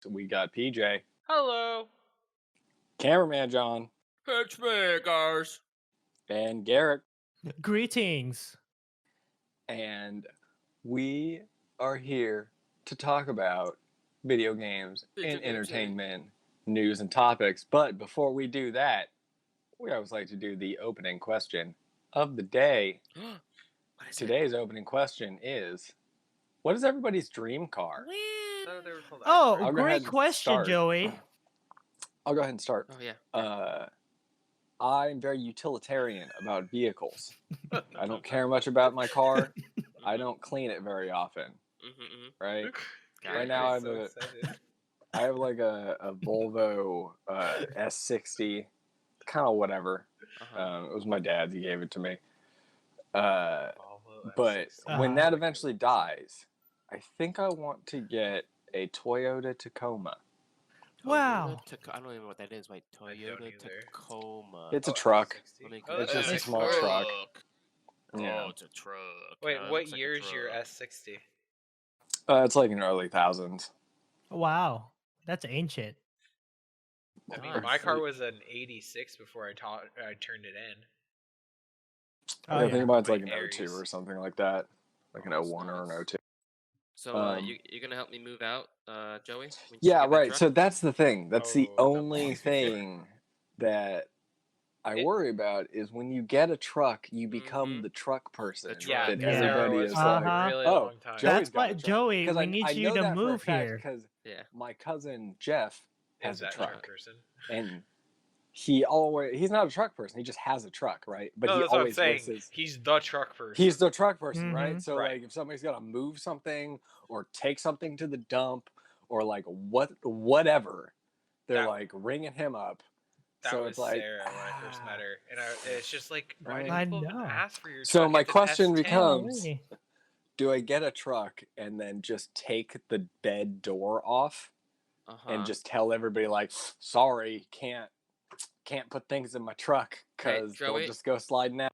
We got PJ, Hello. cameraman John, It's me, guys. and Garrett, Greetings. and we are here to talk about video games and entertainment, news, and topics. But before we do that, we always like to do the opening question of the day. Today's opening question is, what is everybody's dream car? Oh, great question, Joey. I'll go ahead and start. Oh, yeah. I'm very utilitarian about vehicles. I don't care much about my car. I don't clean it very often. Right? Right now I have like a Volvo S60, kind of whatever. It was my dad's. He gave it to me. But when that eventually dies, I think I want to get a Toyota Tacoma. Wow. I don't even know what that is. Wait, Toyota Tacoma. It's a truck. It's just a small truck. Yeah. Oh, it's a truck. Wait, what year is your S60? It's like in early thousands. Wow. That's ancient. I mean, my car was an 86 before I turned it in. I think mine's like an 02 or something like that. Like an 01 or an 02. So you're gonna help me move out, Joey? Yeah, right. So that's the thing. That's the only thing that I worry about is when you get a truck, you become the truck person. Yeah, that everybody is like, really oh, long time. That's why, Joey, we need I you know to that move for a fact here. Because my cousin Jeff has a truck person. and he's not a truck person. He just has a truck, right? But he always he's the truck person. He's the truck person, right? So like if somebody's got to move something or take something to the dump or like whatever, they're like ringing him up. That so was it's like Sarah when I first met her, and it's just like, why I do people know. even ask for your so truck? my It's an question S10. becomes, do I get a truck and then just take the bed door off and just tell everybody like, sorry, can't put things in my truck because they'll just go sliding out?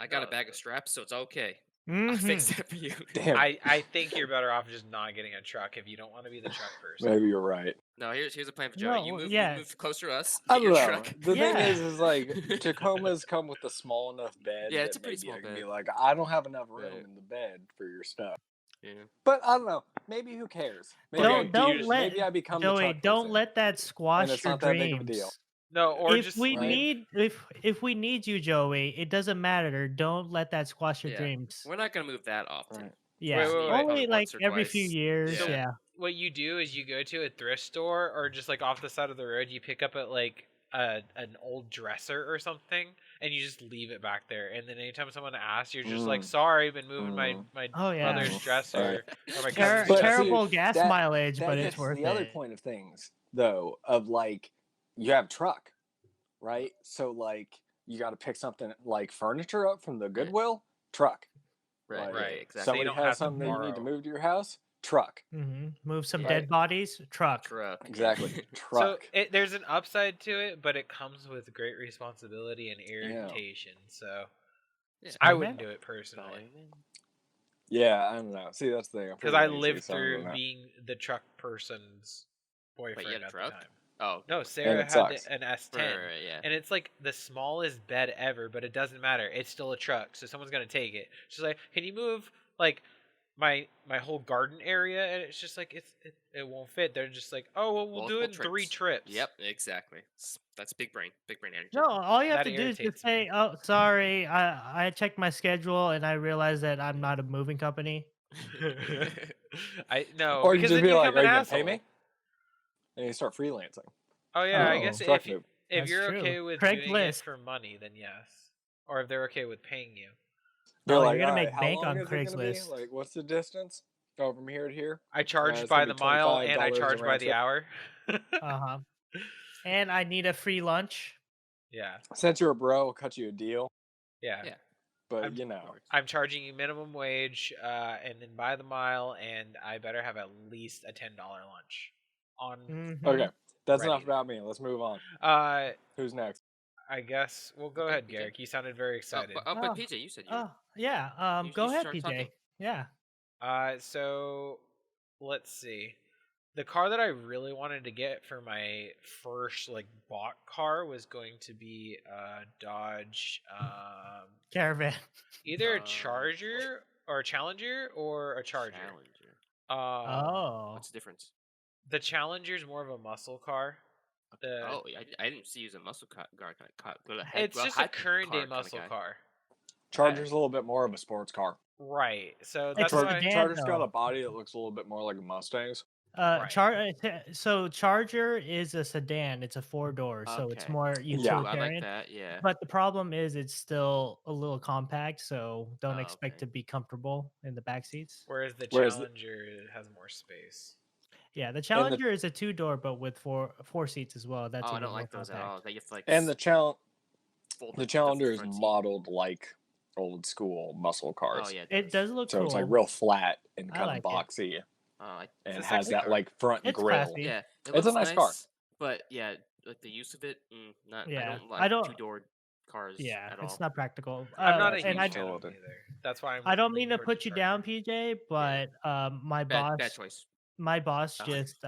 I got a bag of straps, so it's okay. I'll fix that for you. Damn. I think you're better off just not getting a truck if you don't want to be the truck person. Maybe you're right. No, here's a plan for Joey. No, you move closer to us. I don't know. Truck. The thing is like Tacomas come with a small enough bed. Yeah, it's a pretty small I can bed. be like, I don't have enough room in the bed for your stuff. Yeah. But I don't know. Maybe who cares? Maybe maybe I become the Joey, truck don't person, let that squash and it's your not that big of a dreams. deal. No, or if just we need if we need you, Joey, it doesn't matter. Don't let that squash your dreams. We're not gonna move that often. Wait. Yeah, only like every few years. So yeah. What you do is you go to a thrift store or just like off the side of the road, you pick up like an old dresser or something, and you just leave it back there. And then anytime someone asks, you're just like, "Sorry, I've been moving my mother's dresser or my cousin's dresser." Terrible gas mileage, but it's worth it. The other point of things, though, of like you have a truck, right? So like you got to pick something like furniture up from the Goodwill, truck. Right, exactly. Somebody has something that you need to move to your house, truck. Move some dead bodies, truck. Exactly, truck. So there's an upside to it, but it comes with great responsibility and irritation. So I wouldn't do it personally. Yeah, I don't know. See, that's the thing. Because I lived through being the truck person's boyfriend at the time. Oh no, Sarah had an S10, and it's like the smallest bed ever, but it doesn't matter. It's still a truck, so someone's gonna take it. She's like, "Can you move like my whole garden area?" And it's just like it won't fit. They're just like, "Oh well, we'll do it in 3 trips." Yep, exactly. That's big brain energy. No, all you have to do is just say, "Oh, sorry, I checked my schedule and I realized that I'm not a moving company." I know, or you because just then be you like, become an "Are you gonna asshole. pay me?" And you start freelancing. Oh yeah, I guess if you're true. okay with doing it for money, then yes. Or if they're okay with paying you. They're like, you're gonna make how bank long on is it gonna be? Craigslist. Like, what's the distance? Go from here to here. I charge by the mile and I charge by the hour. And I need a free lunch. Yeah. Since you're a bro, I'll cut you a deal. Yeah. But I'm charging you minimum wage, and then by the mile, and I better have at least a $10 lunch. Okay, that's enough about me. Let's move on. Who's next? I guess we'll go ahead, Garrick. You sounded very excited. But PJ, you said you. Yeah. Go ahead, PJ. Yeah. So let's see. The car that I really wanted to get for my first like bought car was going to be a Dodge, Caravan. either a Charger or a Challenger or a Charger. Challenger. Um, What's the difference? The Challenger's more of a muscle car. I didn't see you as a muscle car kind of. It's just a current day muscle car. Charger's a little bit more of a sports car. Right. So It's that's a why sedan, Charger's got though. a body that looks a little bit more like a Mustang's. Right. So Charger is a sedan. It's a 4-door, so it's Okay. more Ooh, I utilitarian. like that. Yeah. But the problem is it's still a little compact, so don't expect okay. to be comfortable in the back seats. Whereas the Whereas the- Challenger has more space. Yeah, the Challenger is a 2-door, but with four seats as well. That's Oh, I even don't more like those at compact. all. They just like and the fold the the Challenger is front seat. modeled like old school muscle cars. Oh yeah, It does look So cool. it's like real flat and I kind like of it. boxy, and It's a has sexy that car. like front It's grill. classy. Yeah, It's a nice car. But yeah, like the use of it, not. Yeah, I don't like 2-door cars Yeah, at all. it's not practical. I'm not a That's huge not fan of utility. them either. That's why I don't leaning mean to towards put the you down, Charger. PJ, but my Bad boss choice. my boss Oh. just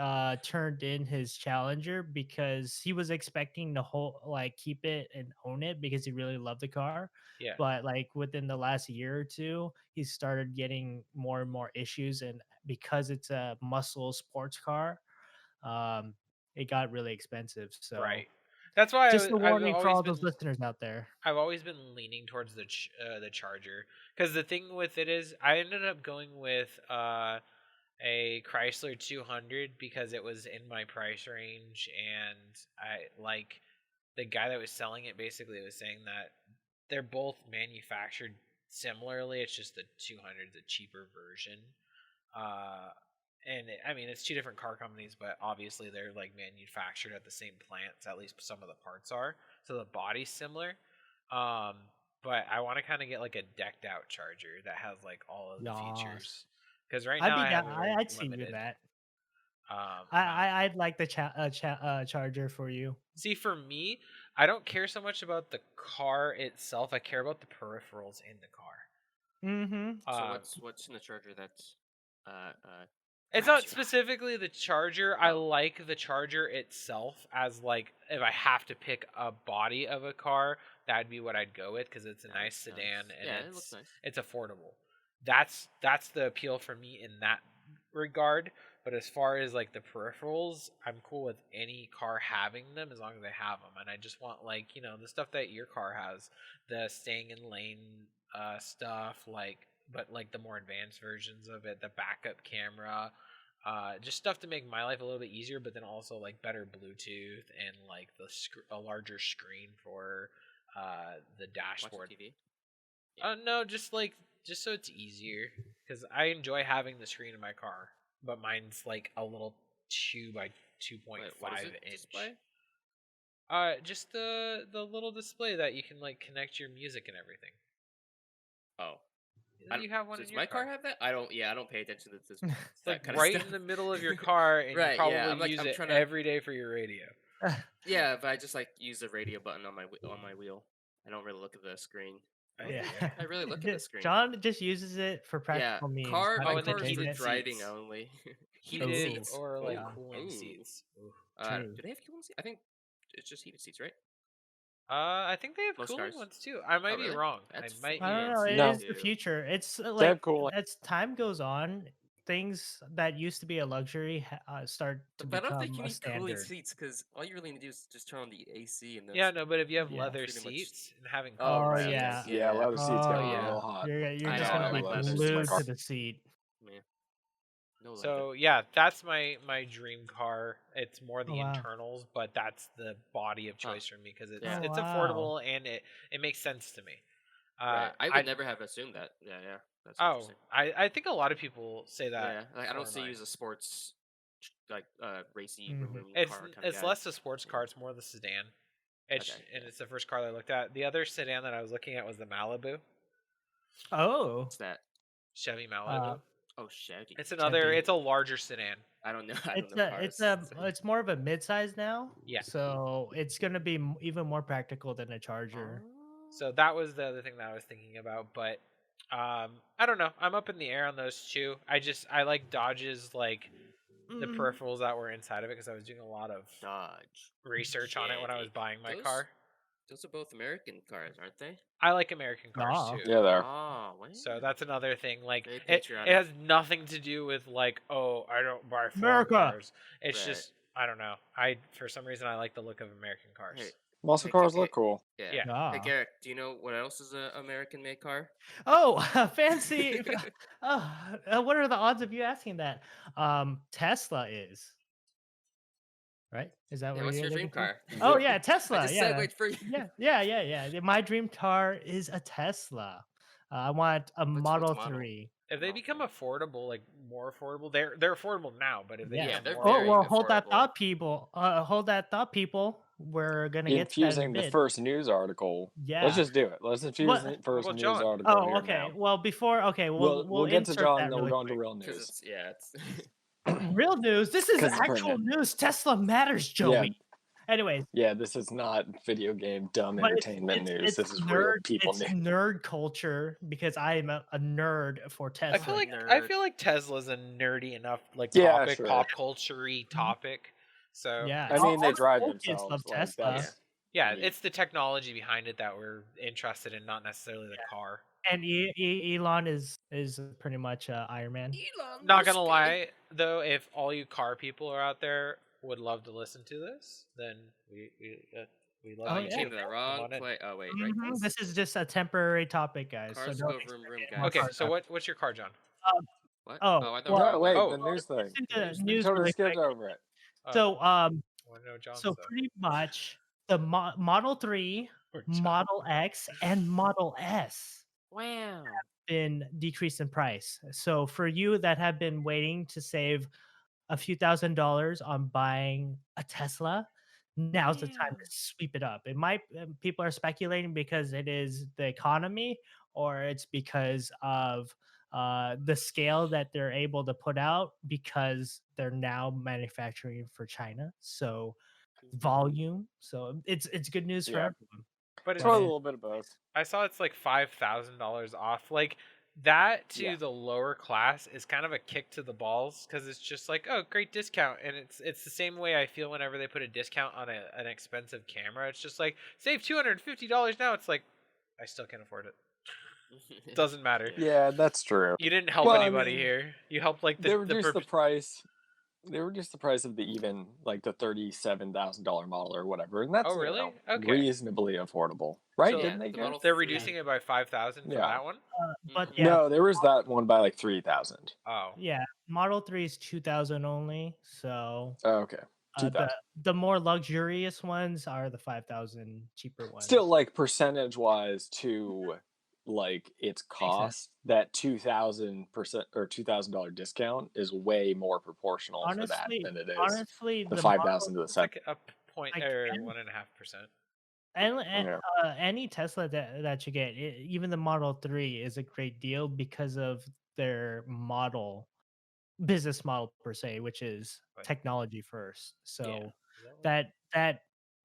turned in his Challenger because he was expecting to keep it and own it because he really loved the car. Yeah. But like within the last year or two, he started getting more and more issues, and because it's a muscle sports car, it got really expensive. So Right. That's why just a I've warning for always all been those listeners out there. I've always been leaning towards the Charger, because the thing with it is I ended up going with a Chrysler 200 because it was in my price range, and I like the guy that was selling it basically was saying that they're both manufactured similarly. It's just the 200 is a cheaper version. And I mean, it's two different car companies, but obviously they're like manufactured at the same plants. At least some of the parts are, so the body's similar. But I want to kind of get like a decked out Charger that has like all of the features. Because right now I have a very I'd see you limited. that. amount. I'd like the Charger for you. See, for me, I don't care so much about the car itself. I care about the peripherals in the car. Mm-hmm. So what's in the Charger that's It's not specifically the Charger. I like the Charger itself as like if I have to pick a body of a car, that'd be what I'd go with because it's a nice sedan and it looks nice. It's affordable. That's the appeal for me in that regard. But as far as like the peripherals, I'm cool with any car having them as long as they have them. And I just want like the stuff that your car has, the staying in lane stuff, but like the more advanced versions of it, the backup camera, just stuff to make my life a little bit easier, but then also like better Bluetooth and like a larger screen for the dashboard. Watch TV? Yeah. No, just so it's easier because I enjoy having the screen in my car, but mine's like a little 2 by 2.5 inch display? Just the little display that you can like connect your music and everything. Oh. You have one Does in your my car have that? I don't pay attention to this. It's like right in the middle of your car, and Right, you probably yeah. use I'm it trying to- every day for your radio. Yeah, but I just like use the radio button on my wheel. I don't really look at the screen. I really look at the screen. John just uses it for practical means. My car is heated heated driving seats. only. Heated seats. or like Ooh. cooling Ooh. seats. True. Do they have cooling seats? I think it's just heated seats, right? I think they have Most cooling cars. ones too. I might be really? wrong. That's I might be I don't know. wrong. It No. is the future. It's They like have cooling. as time goes on, things that used to be a luxury start to But I don't become think you a need cooling standard. seats because all you really need to do is just turn on the AC and Yeah, no, but if you have Yeah. leather pretty much- seats and having Oh, Oh right. yeah. Yeah, leather seats get Oh yeah. real hot. You're I just know, gonna I be like leather glued seats. to the seat. Yeah. No leather. So yeah, that's my dream car. It's more the Oh, wow. internals, but that's the body of choice for me because it's Yeah. Oh, it's wow. affordable and it makes sense to me. Right. I would never have assumed that. Yeah. That's interesting. I think a lot of people say that. Yeah, like, I don't see you as a sports, racy car kind of It's guy. less a sports car. It's more the sedan. It's the first car that I looked at. The other sedan that I was looking at was the Malibu. Oh. What's that? Chevy Malibu. Oh, Chevy. It's it's a larger sedan. I don't know. It's more of a midsize now. Yeah. So it's gonna be even more practical than a Charger. So that was the other thing that I was thinking about, but I don't know. I'm up in the air on those two. I like Dodge's like the peripherals that were inside of it because I was doing a lot of Dodge research on it when I was buying my car. Those are both American cars, aren't they? I like American cars too. Yeah, they are. Oh, wow. So that's another thing. Like Very it patriotic. has nothing to do with like, oh, I don't buy foreign America. cars. It's Right. just I don't know. For some reason I like the look of American cars. Hey, Muscle cars look cool. Yeah. Yeah. Hey, Ah. Garrett, do you know what else is an American-made car? Oh, fancy. What are the odds of you asking that? Tesla is. Right? Is that Yeah, what what's you're your dream looking for? car? Oh yeah, Tesla. I just Yeah. segued for you. Yeah. My dream car is a Tesla. I want a What's Model model? 3. If they become affordable, like more affordable, they're affordable now. But if they Yeah, become they're more very well, hold that affordable. thought, people. Hold that thought, people. We're gonna get to that in a Infusing the bit. first news article. Yeah. Let's just do it. Let's infuse What- the What first about news John? article Oh, here okay. now. Well, before we'll get to insert John, that and then we're really going to quick. real Because news. it's Real news. This is 'Cause it's actual pertinent. news. Tesla matters, Joey. Anyways, Yeah, this is not video game dumb but entertainment news. it's This is real people it's news. nerd culture because I am a nerd for Tesla. I feel like Tesla's a nerdy enough like Yeah, topic, sure. pop culture-y topic. So Yeah, I mean, they all drive cool kids themselves. love Like, Tesla. that's yeah, neat. it's the technology behind it that we're interested in, not necessarily the car. And Elon is pretty much Iron Man. Not gonna lie though, if all you car people are out there would love to listen to this, then we love Oh, you you yeah. came too. to the Come wrong on in. place. Oh wait, right? Mhm, Place? This is just a temporary topic, guys. Cars so go don't vroom vroom, expect guys. more Okay, cars so out. what's your car, John? What? Oh, I thought well, No, wait, Oh. the news thing. let's do the News You news totally really skipped quick. over it. So I want to know John's so though. pretty much the Model 3, Or John. Model X, and Model S Wow. been decreased in price. So for you that have been waiting to save a few $1,000s on buying a Tesla, now's the time to sweep it up. It might people are speculating because it is the economy or it's because of the scale that they're able to put out because they're now manufacturing for China. So volume. So it's good news for Yeah. everyone. But It's it's, probably a little bit of both. I saw it's like $5,000 off. Like that to Yeah. the lower class is kind of a kick to the balls because it's just like, oh, great discount, and it's the same way I feel whenever they put a discount on an expensive camera. It's just like save $250 now. It's like I still can't afford it. Doesn't matter. Yeah, that's true. You didn't help Well, I anybody mean, here. You helped like They reduced the price. They reduced the price of the even like the $37,000 model or whatever, and that's Oh, really? Okay. reasonably affordable, right? So- Didn't they? the Get? Model They're 3. reducing it by 5,000 for Yeah. that one. But Mhm. yeah, No, there was that one by like 3,000. Oh, yeah, Model 3 is 2,000 only. So Oh, okay, 2,000. the more luxurious ones are the 5,000 cheaper ones. Still, like percentage wise to like its cost, that 2,000% or $2,000 discount is way more proportional for that honestly, than it is honestly, the the 5,000 to the it's 7. like a point Like, or and- 1.5%. and any Tesla that you get, even the Model 3 is a great deal because of their business model per se, which is Right. technology first. So Yeah.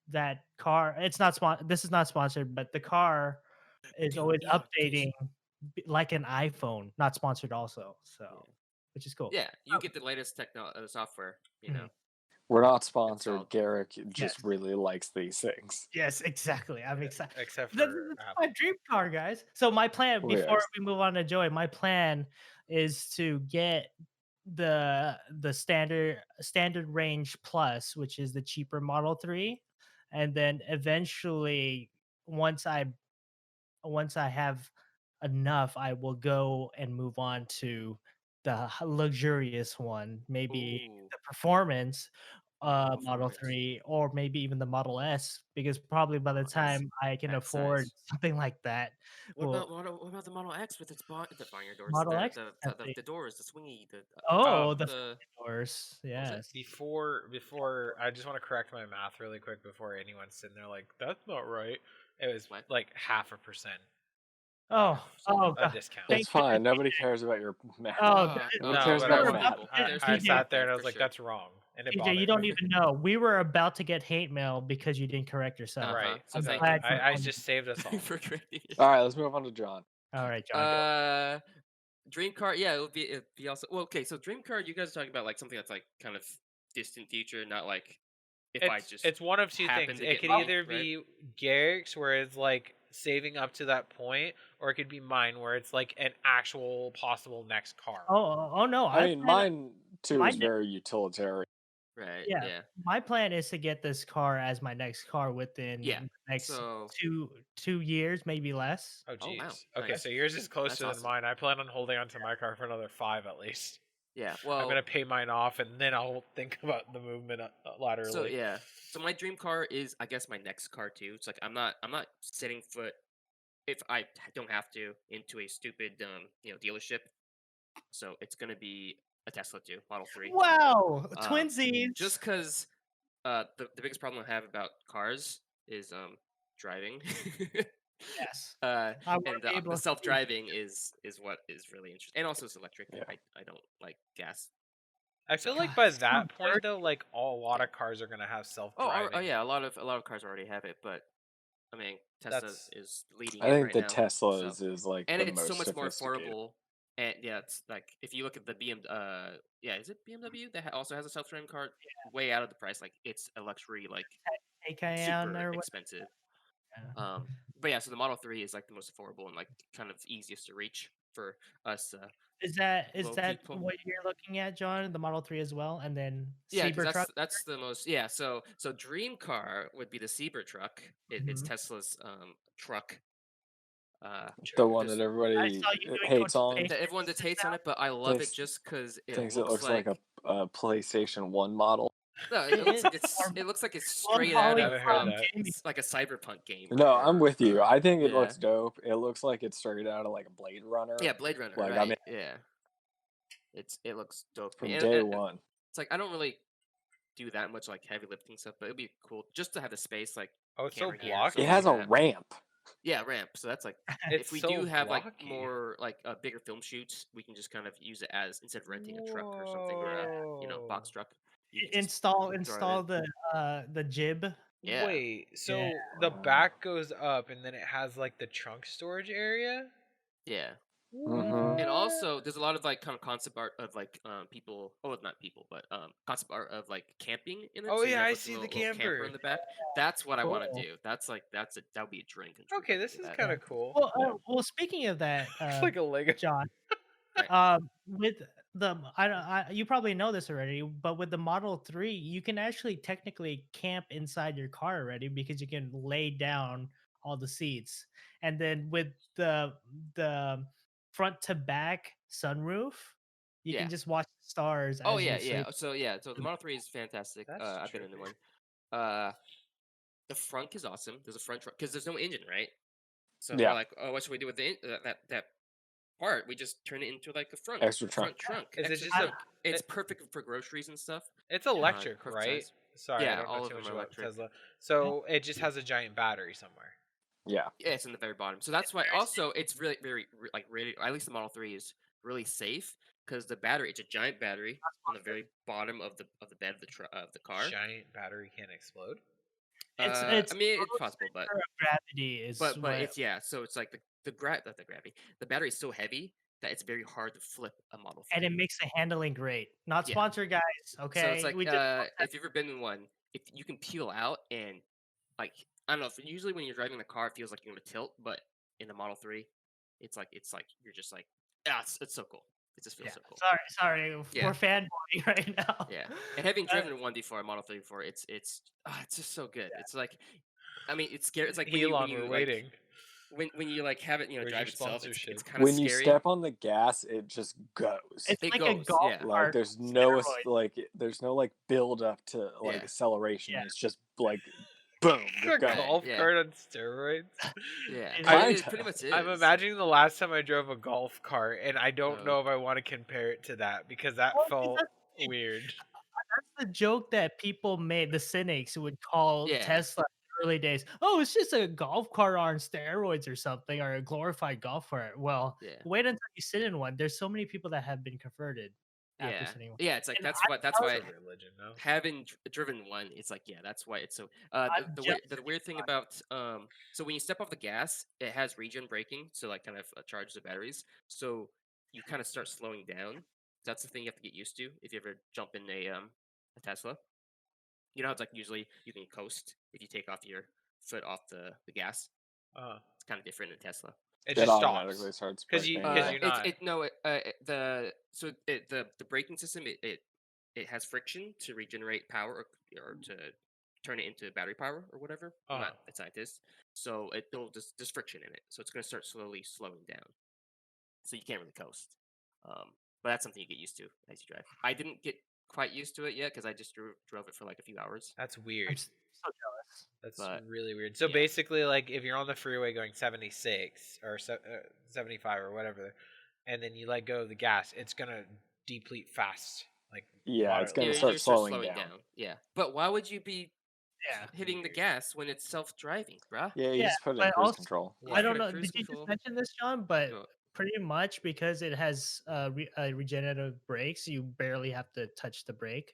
that car, it's not this is not sponsored, but the car is always updating like an iPhone, not sponsored also. So Yeah. which is cool. Yeah, you get the latest software. You know. We're not sponsored. Installed. Garrick just Yes. really likes these things. Yes, exactly. I'm excited. Except That's for my dream car, guys. So my plan Well, before yes. we move on to Joey, my plan is to get the standard range plus, which is the cheaper Model 3, and then eventually once I have enough, I will go and move on to the luxurious one, maybe Ooh. the performance Model Performance. 3 or maybe even the Model S, because probably by the Model S, time I can that afford size. something like that, What well, about the Model X with its the binder doors? Model X has The doors, the swingy, the the doors, yes. before I just want to correct my math really quick before anyone's sitting there like that's not right. It was What? like 0.5%. Oh, a God. discount. It's fine. Nobody cares about your math. Oh, Nobody No, cares but about I, your was- math. I DJ, sat there and I was for like, sure. that's wrong, and it TJ, bothered you don't me. even know. We were about to get hate mail because you didn't correct yourself. Right. So I'm thank glad you. you I told me. just saved us all. for creating. All right, let's move on to John. All right, John. dream car. Yeah, it'd be also well. Okay, so dream car. You guys are talking about like something that's like kind of distant future, not like if I just It's one of two happen things. to It get could money, either right? be Garrick's, where it's like saving up to that point, or it could be mine, where it's like an actual possible next car. Oh no, I mean, mine too my is very utilitarian. Right. yeah, Yeah. my plan is to get this car as my next car within Yeah. the next So. 2 years, maybe less. Oh, Oh wow. jeez. Okay, Nice. so yours is closer That's than awesome. mine. I plan on holding on to my car for another 5 at least. Yeah. I'm Well. gonna pay mine off, and then I'll think about the movement laterally. So yeah. So my dream car is, I guess, my next car too. It's like I'm not setting foot, if I don't have to, into a stupid dealership. So it's gonna be a Tesla too, Model 3. Wow, Um, twinsies! just because the biggest problem I have about cars is driving. Yes, I want And to be able the to self see. driving is what is really interesting, and also it's electric. Yeah. I don't like gas. I feel So like God, by it's so that point dirty. though, like a lot Yeah. of cars are gonna have oh self-driving. yeah, a lot of cars already have it, but I mean Tesla That's is leading I it think right the now. So Tesla's is like and the it's so most much more sophisticated. affordable. And yeah, it's like if you look at the yeah, is it BMW that also has a self-driving car? Way out of the price. Like it's a luxury, like AKN super or what? expensive. Yeah. But yeah, so the Model 3 is like the most affordable and like kind of easiest to reach for us Is low that people. what you're looking at, John? The Model 3 as well, and then Yeah, because Cybertruck. that's the most So dream car would be the Cybertruck. It's Mhm. Tesla's truck. The one Just that I everybody saw you doing hates on. that everyone quotations hates on it, but I love it Thinks just because it thinks it looks looks like like. a PlayStation 1 model. No, It, it looks like it's long straight out hauling of Haven't heard from that. gaming. like a cyberpunk game. No, I'm with you. I think it yeah. looks dope. It looks like it's straight out of like a Blade Runner. Yeah, Blade Runner, Like, I right? mean, Yeah, it looks dope to me. from And day one. it's like I don't really do that much like heavy lifting stuff, but it'd be cool just to have the space, like Oh, it's so camera here, blocky. It stuff has like a that. ramp. Yeah, ramp. So that's like It's if we so do have like blocky. more like bigger film shoots, we can just kind of use it as instead of renting a truck or something or a box truck. You can just drive Install it. the jib. Yeah. Wait, so Yeah. the back goes up, and then it has like the trunk storage area. Yeah. Mm-hmm. And also, there's a lot of like kind of concept art of like people. Oh, not people, but concept art of like camping in it. Oh so you yeah, have, I like, see the little camper camper. in the back. That's what I want to Cool. do. That would be a dream come true. Okay, this is kind of cool. Well, speaking of that, It's like a Lego. John, Right. with the you probably know this already, but with the Model 3, you can actually technically camp inside your car already because you can lay down all the seats. And then with the front to back sunroof, you Yeah. can just watch the stars Oh as yeah, you sleep. So the Model 3 is fantastic. That's I've been in the trippy. one. The front is awesome. There's a front truck because there's no engine, right? So Yeah. we're like, oh, what should we do with that part? We just turn it into like a front Extra trunk. trunk. Is it extra just a- trunk. It's perfect for groceries and stuff. It's electric, Perfect right? size. Sorry, Yeah, I don't know all too of them much are about electric. Tesla. So it just has a giant battery somewhere. Yeah. Yeah, it's in the very bottom. So that's why. Also, it's really very like really. At least the Model 3 is really safe because the battery. It's a giant battery on the very bottom of the bed of the car. Giant battery can't explode. It's I mean, it's possible, but gravity is but what, it's so it's like the gravity. The battery is so heavy that it's very hard to flip a Model 3. and it makes the handling great. Not Yeah. sponsored, guys. Okay, So it's like we just if you've ever been in one, if you can peel out and like I don't know. Usually when you're driving the car, it feels like you're gonna tilt, but in the Model 3, it's like you're just like it's so cool. It just feels so cool. Sorry, Yeah. we're fanboying right now. Yeah, and having driven one before, Model 3 before, it's just so good. It's like, I mean, it's scary. It's like when Elon, you we're like, waiting. when you like have it, Where's drive your itself. sponsorship? It's kind of When scary. you step on the gas, it just goes. It's It like goes, a golf yeah. Like cart. there's no steroid. there's no like build up to like Yeah. acceleration. Yeah. It's just like boom, you're A going. golf yeah. cart on steroids. Yeah, Kinda. it pretty much is. I'm imagining the last time I drove a golf cart, and I don't Oh. know if I want to compare it to that because that Well, felt that's- weird. That's the joke that people made. The cynics would call Yeah. Tesla in the early days. Oh, it's just a golf cart on steroids or something, or a glorified golf cart. Well, Yeah. wait until you sit in one. There's so many people that have been converted after Yeah, sitting in one. yeah. It's like And that's I- why It's a religion, no? having driven one, it's like that's why it's so. I'm just The weird thing about so when you step off the gas, it has regen braking, so like kind of charges the batteries. So you kind of start slowing down. That's the thing you have to get used to if you ever jump in a Tesla. You know how it's like usually you can coast if you take off your foot off the gas. It's kind of different in Tesla. It That just automatically stops starts because braking. you're not. The braking system it has friction to regenerate power or to turn it into battery power or whatever. I'm not a scientist, so it'll just friction in it. So it's going to start slowing down. So you can't really coast. But that's something you get used to as you drive. I didn't get quite used to it yet because I just drove it for like a few hours. That's I'm weird. so jealous. That's really weird. So basically, like if you're on the freeway going 76 or 75 or whatever, and then you let go of the gas, it's gonna deplete fast. Like it's gonna you're start slowing down. Yeah, but why would you be Yeah. hitting the gas when it's self-driving, bruh? Yeah, you just put it in but cruise also, control. I don't know. Did you just mention this, John? But No. pretty much because it has regenerative brakes, you barely have to touch the brake.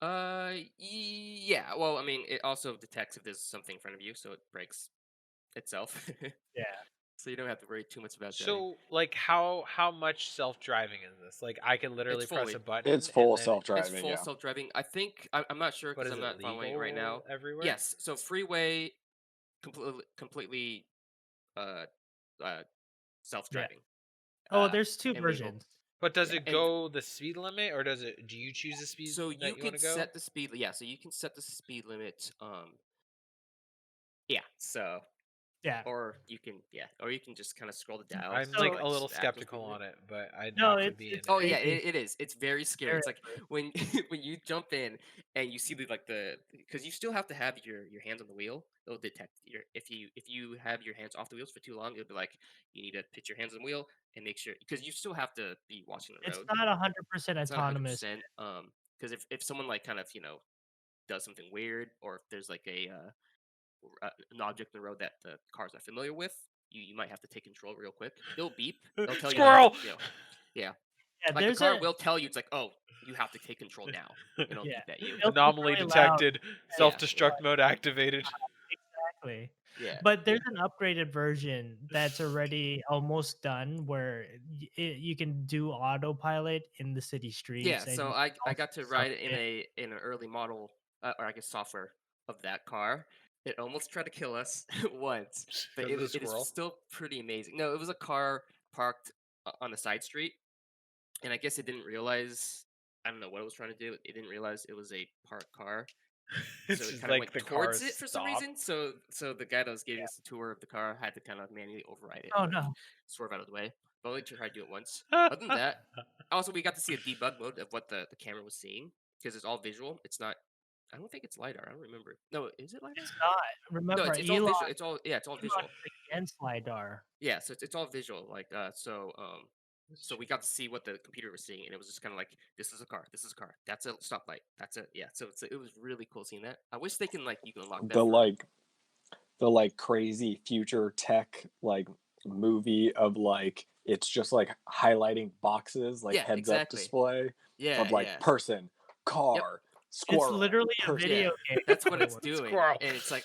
Yeah. Well, I mean, it also detects if there's something in front of you, so it brakes itself. Yeah. So you don't have to worry too much about that. So, like, how much self-driving is this? Like, I can literally press a button. It's full and then self-driving. It's full self-driving. I think I'm not sure But because is I'm it not following it right legal now. everywhere? Yes. So freeway, completely self-driving. Oh, there's two and legal. versions. But does it go the speed limit, or do you choose the speed So that you you want can to go? set the speed. Yeah. So you can set the speed limit. Yeah. So. Yeah. Or you can just kind of scroll the dial. I'm like a little skeptical on it, but I'd have to be in it. Oh yeah, it is. It's very scary. It's like when when you jump in and you see because you still have to have your hands on the wheel. It'll detect if you have your hands off the wheels for too long, it'll be like you need to put your hands on the wheel and make sure because you still have to be watching the road. It's not 100% autonomous. Because if someone like kind of does something weird or if there's like an object in the road that the car's not familiar with, you might have to take control real quick. It'll beep. It'll tell Squirrel! Yeah. Yeah, Like the car will tell you, it's like, oh, you have to take control now. It'll beep at you. Anomaly detected. Self-destruct mode activated. Exactly. Yeah. But there's an upgraded version that's already almost done where you can do autopilot in the city streets. Yeah. And So I got to ride it in an early model, or I guess software of that car. It almost tried to kill us once, but it is still pretty amazing. No, it was a car parked on the side street, and I guess it didn't realize. I don't know what it was trying to do. It didn't realize it was a parked car. So it kind of went towards it for some reason. So the guy that was giving us the tour of the car had to kind of manually override it. Oh no! Swerve out of the way. But only tried to do it once. Other than that, also we got to see a debug mode of what the camera was seeing because it's all visual. It's not. I don't think it's lidar. I don't remember. No, is it lidar? It's not. Remember, no, it's all visual. It's all visual. Against lidar. Yeah, so it's all visual. Like So we got to see what the computer was seeing, and it was just kind of like, this is a car, this is a car, that's a stoplight, that's it. Yeah, so it was really cool seeing that. I wish they can you can unlock that. The crazy future tech movie of it's just highlighting boxes heads up display of person, car, squirrel. It's literally a video game. That's what it's doing, squirrel. And it's like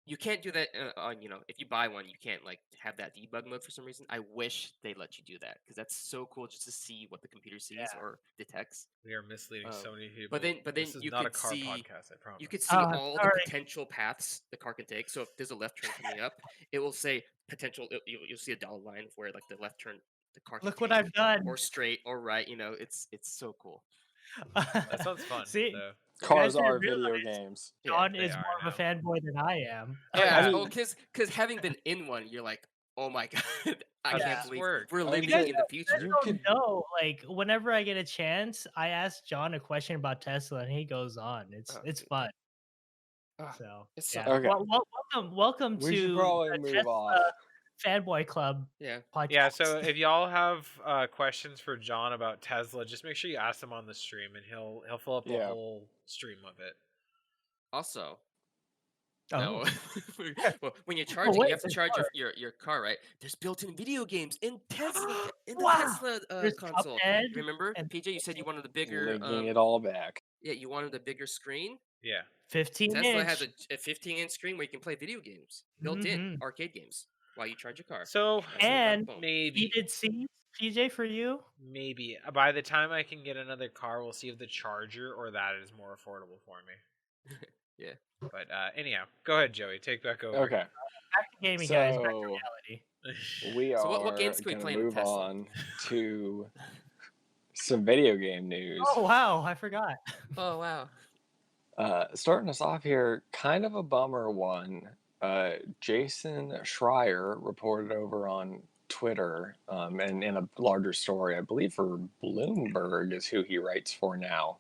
you can't do that on if you buy one, you can't have that debug mode for some reason. I wish they let you do that because that's so cool just to see what the computer sees or detects. We are misleading so many people. But then this is you not could a car see podcast, I promise. You could see all the potential paths the car can take. So if there's a left turn coming up, it will say potential. You'll see a dotted line of where the left turn the car can Look take, what I've done. or straight or right. It's so cool. That sounds fun. See, cars are video games. John is more of a fanboy than I am. Yeah, because having been in one, you're like, oh my god, I can't believe we're living in the future. You don't know, whenever I get a chance, I ask John a question about Tesla, and he goes on. It's fun. So yeah. Okay. Welcome we to should probably move Tesla off. Fanboy Club. Podcast. Yeah. So if y'all have questions for John about Tesla, just make sure you ask him on the stream, and he'll fill up a whole stream of it. Also, no. Well, when you're charging, you have to charge your car, right? There's built-in video games in Tesla in the Tesla console. Remember, PJ, you said you wanted the bigger. Linking it all back. Yeah, you wanted a bigger screen. Yeah, 15 Tesla inch. has a 15-inch screen where you can play video games, built-in arcade games while you charge your car. So and maybe heated seats PJ, for you? Maybe. By the time I can get another car, we'll see if the Charger or that is more affordable for me. Yeah. But anyhow, go ahead, Joey. Take back over. Okay. Back to gaming, guys. Back to reality. We So are what games can we going play to in the move Tesla? on to some video game news. Oh wow, I forgot. Oh wow. Starting us off here, kind of a bummer one. Jason Schreier reported over on Twitter, and in a larger story, I believe for Bloomberg is who he writes for now.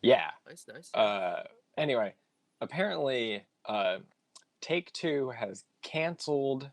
Yeah. Nice. Anyway, apparently, Take-Two has canceled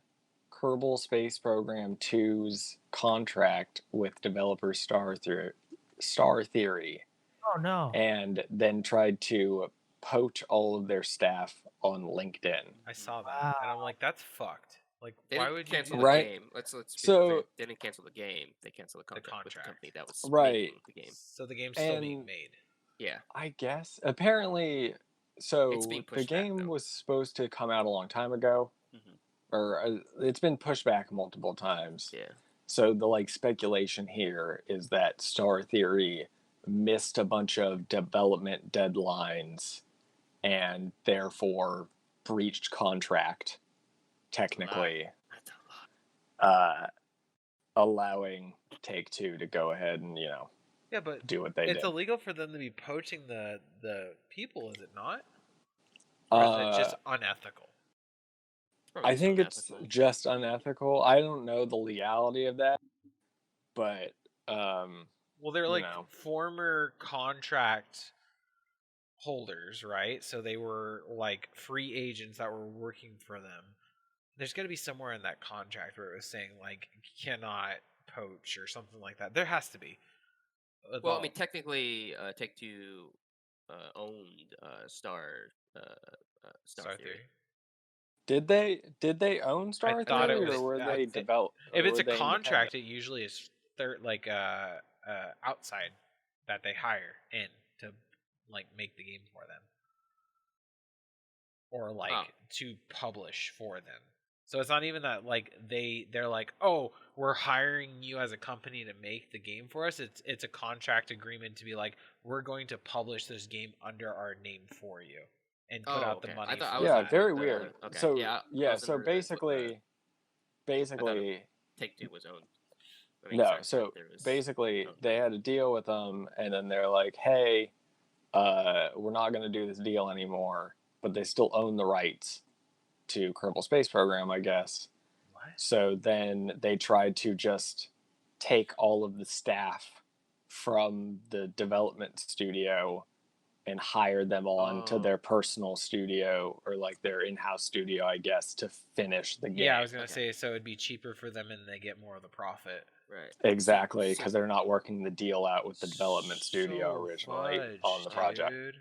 Kerbal Space Program 2's contract with developer Star Theory, Oh no. and then tried to poach all of their staff on LinkedIn. I saw that, and I'm like, that's fucked. Like, They why didn't would you cancel do the that? Right. game? Let's be So- clear. They didn't cancel the game. They canceled the contract with the company that was Right. making the game. So the game's still being And- made. Yeah. I guess apparently, so It's being the pushed back, game though. was supposed to come out a long time ago, Mhm. or it's been pushed back multiple times. Yeah. So the speculation here is that Star Theory missed a bunch of development deadlines and therefore breached contract, technically, That's a lot. allowing Take-Two to go ahead and Yeah, but do what they it's did. illegal for them to be poaching the people, is it not? Or is it just unethical? Probably I just think it's unethical. just unethical. I don't know the legality of that, but Well, they're you like know. former contract holders, right? So they were like free agents that were working for them. There's got to be somewhere in that contract where it was saying like cannot poach or something like that. There has to be. Well, I mean, technically, Take-Two owned Star Theory. Did they own Star thought it Theory, was- or were I they thi- developed? If it's a contract, it usually is outside that they hire in to like make the game for them, or like to publish for them. So it's not even that like they're like, oh, we're hiring you as a company to make the game for us. It's a contract agreement to be like, we're going to publish this game under our name for you and put out the Okay. money. I thought for I was Yeah, that. very the- weird. okay, So yeah, I was so under basically, Take-Two was owned. I mean, no. sorry, So there was basically, owned. they had a deal with them, and then they're like, "Hey, we're not going to do this deal anymore," but they still own the rights to Kerbal Space Program, I guess. What? So then they tried to just take all of the staff from the development studio and hire them on to their personal studio, or like their in-house studio, I guess, to finish the game. Yeah, I was gonna Okay. say, so it'd be cheaper for them and they get more of the profit. Right. Exactly, So- because they're not working the deal out with the development studio So originally fudged, on the project. dude.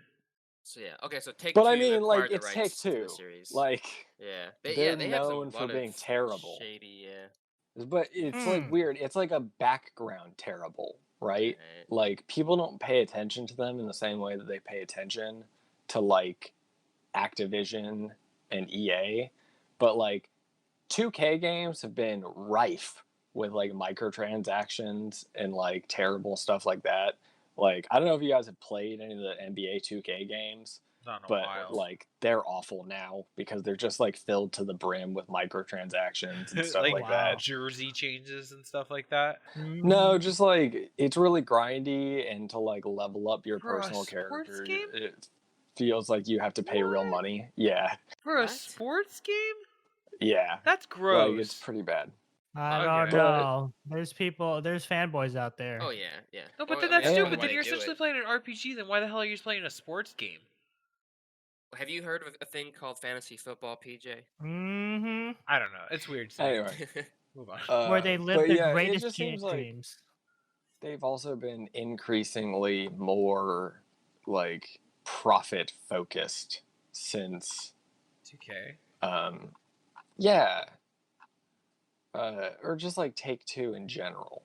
So yeah, okay. So Take-Two But I mean, like, acquired the it's rights to the Take-Two. series. Like, yeah, they're they have some known for lot being of terrible. shady. Yeah. But it's like weird. It's like a background terrible, right? Right. Like, people don't pay attention to them in the same way that they pay attention to like Activision and EA. But like 2K games have been rife with like microtransactions and like terrible stuff like that. Like, I don't know if you guys have played any of the NBA 2K games, Not in a but while. like they're awful now because they're just like filled to the brim with microtransactions and stuff like that. jersey changes and stuff like that. No, just like it's really grindy, and to like level up your For a personal sports character, game? it feels like you have to pay real What? money. Yeah, For a What? sports game? yeah, That's gross. like it's pretty bad. I don't Okay. know. There's fanboys out there. Oh yeah, yeah. No, but Well, then I mean, that's Yeah. stupid. why Then they you're do essentially it. playing an RPG. Then why the hell are you playing a sports game? Have you heard of a thing called fantasy football, PJ? Mm-hmm. I don't know. It's weird. To me. Anyway, Move on. Where they live but their yeah, it greatest just seems like dreams. they've also been increasingly more like profit focused since 2K. yeah, or just like Take-Two in general,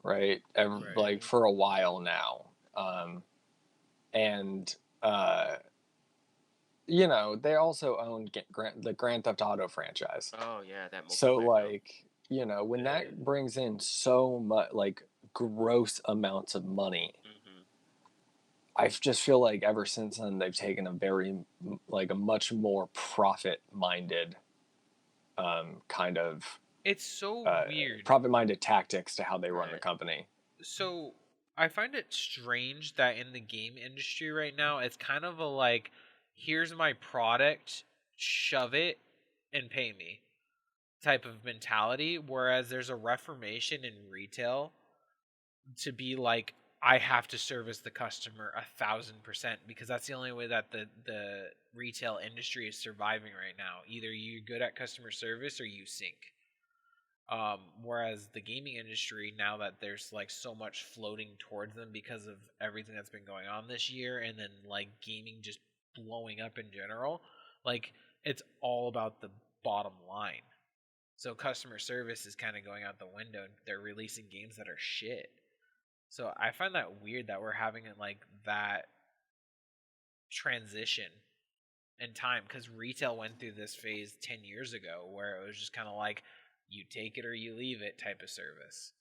right? Right. Like for a while now, and you know, they also own the Grand Theft Auto franchise. Oh yeah, that So multiplayer now. like, you know, when Yeah. that brings in so much like gross amounts of money, Mm-hmm. I just feel like ever since then they've taken a very like a much more profit minded kind of It's so weird. profit minded tactics to how they run the Right. company. So I find it strange that in the game industry right now, it's kind of a like, here's my product, shove it and pay me type of mentality. Whereas there's a reformation in retail to be like, I have to service the customer 1,000% because that's the only way that the retail industry is surviving right now. Either you're good at customer service or you sink. Whereas the gaming industry, now that there's like so much floating towards them because of everything that's been going on this year, and then like gaming just blowing up in general, like it's all about the bottom line. So customer service is kind of going out the window, and they're releasing games that are shit. So I find that weird that we're having like that transition in time, because retail went through this phase 10 years ago where it was just kind of like, you take it or you leave it type of service.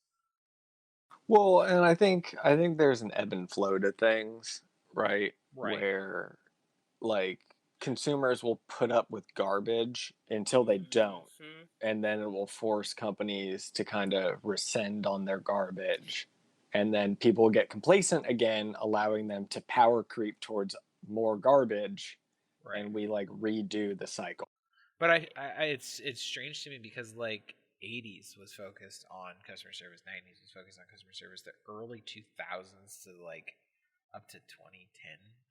Well, and I think there's an ebb and flow to things, right? Right. Where like consumers will put up with garbage until they don't, Mm-hmm. and then it will force companies to kind of rescind on their garbage, and then people get complacent again, allowing them to power creep towards more garbage, Right. and we like redo the cycle. But it's strange to me because like 80s was focused on customer service, 90s was focused on customer service, the early 2000s to like up to 2010,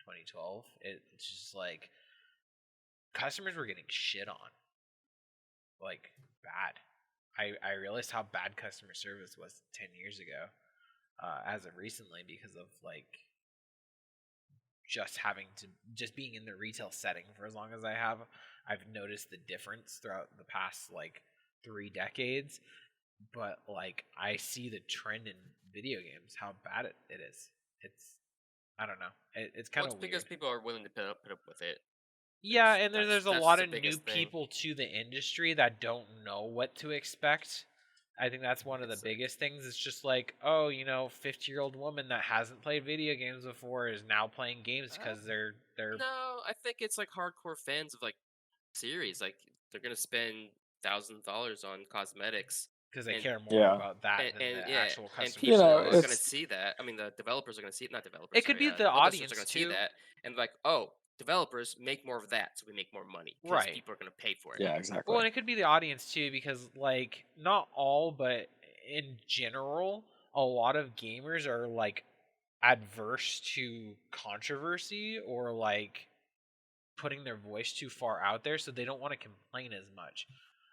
2012, it's just like customers were getting shit on, like bad. I realized how bad customer service was 10 years ago, as of recently, because of like just being in the retail setting for as long as I have. I've noticed the difference throughout the past like 3 decades. But like I see the trend in video games, how bad it is. It's, I don't know. It's Well, kind it's of because weird. people are willing to put up with it. Yeah, and there's a That's lot the of new biggest thing. people to the industry that don't know what to expect. I think that's one of the It's like, biggest things. It's just like, oh, 50-year-old woman that hasn't played video games before is now playing games because they're no, I think it's like hardcore fans of like series. Like they're gonna spend $1,000s on cosmetics, because they and care more Yeah, about that than and the yeah, actual and customer you know, people are gonna service. it's see that. I mean, the developers are gonna see it. Not developers, It could sorry. be the The listeners are audience gonna see too. that and like, oh, developers make more of that, so we make more money because Right. people are gonna pay for it. yeah, Well, exactly. and it could be the audience too, because like not all, but in general, a lot of gamers are like adverse to controversy or like putting their voice too far out there, so they don't want to complain as much.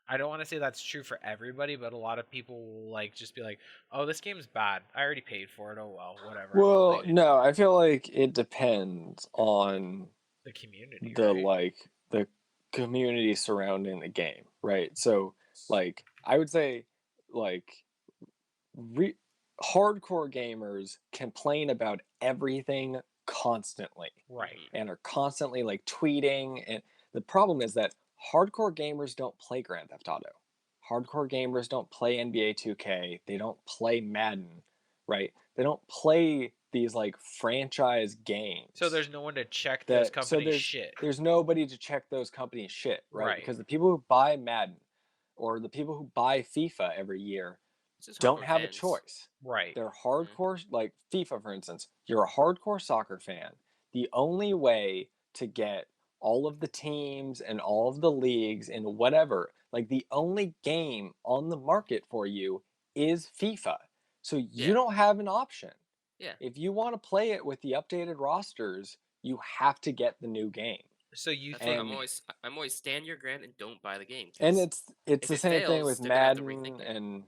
I don't want to say that's true for everybody, but a lot of people will like just be like, "Oh, this game's bad. I already paid for it. Oh well, whatever. I'm Well, playing it." no, I feel like it depends on The community, the right? like the community surrounding the game, right? So like I would say like re- hardcore gamers complain about everything constantly Right. Hmm. and are constantly like tweeting, and the problem is that hardcore gamers don't play Grand Theft Auto. Hardcore gamers don't play NBA 2K, they don't play Madden, right? They don't play these like franchise So games there's no one to check those that so companies' there's shit. there's nobody to check those companies shit, right? Right. Because the people who buy Madden or the people who buy FIFA every year It's just don't hardcore have a fans. choice. Right. They're Yeah. hardcore, like FIFA, for instance. You're a hardcore soccer fan. The only way to get all of the teams and all of the leagues and whatever, like the only game on the market for you is FIFA. So you Yeah. don't have an option. Yeah. If you want to play it with the updated rosters, you have to get the new game. So you That's why think I'm always stand your ground and don't buy the game And because it's if the it same thing fails, with they're gonna have to Madden rethink it. and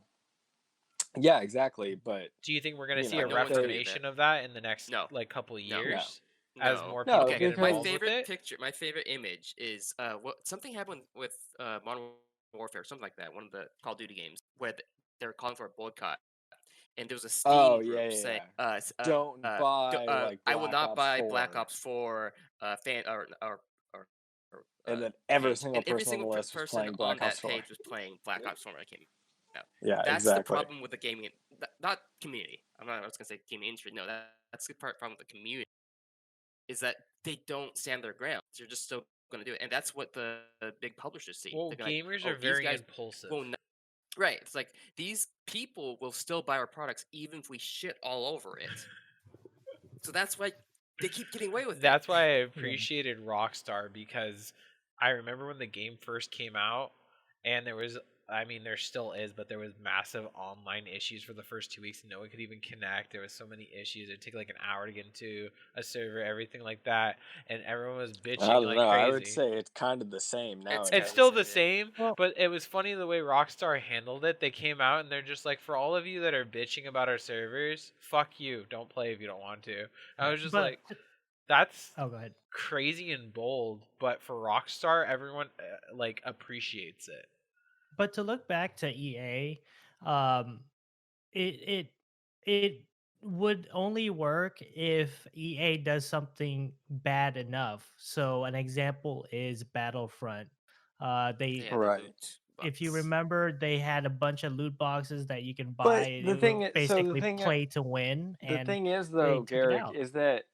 yeah, exactly. But do you think we're going to you see a But know, no one's gonna do that. reformation of that in the next No. like couple of No. no, years as No. more no, people Okay. get My involved because with favorite it? picture, my favorite image is what something happened with Modern Warfare, something like that. One of the Call of Duty games where they're calling for a boycott, and there was a oh Steam yeah, group yeah, saying, yeah. Don't buy like I will Black not Ops buy Black 4. Ops 4 fan or and then every page, single and every person on the single list was person playing on Black Ops that 4. page was playing Black Ops 4 when it came out. Yeah, That's exactly. the problem with the gaming, not community. I was gonna say gaming industry. No, that's the problem with the community is that they don't stand their ground. They're just still gonna do it, and that's what the big publishers see. Well, They're like, gamers oh, are these very guys impulsive. will not. Right. It's like these people will still buy our products even if we shit all over it. So that's why they keep getting away with it. That's why I appreciated Rockstar, because I remember when the game first came out, and there was, I mean, there still is, but there was massive online issues for the first 2 weeks. No one could even connect. There was so many issues. It'd take like an hour to get into a server, everything like that, and everyone was bitching I don't like know. crazy. I would say it's kind of the same nowadays. It's still the same, Well- but it was funny the way Rockstar handled it. They came out and they're just like, for all of you that are bitching about our servers, fuck you. Don't play if you don't want to. I was just But- like, that's Oh, go ahead. crazy and bold, but for Rockstar, everyone like appreciates it. But to look back to EA, it would only work if EA does something bad enough. So an example is Battlefront. They Yeah, Right. if you box. remember, they had a bunch of loot boxes that you can But buy. the It thing was is- so the basically thing- play to win. The And thing is, they though, took it Garrick, out. is that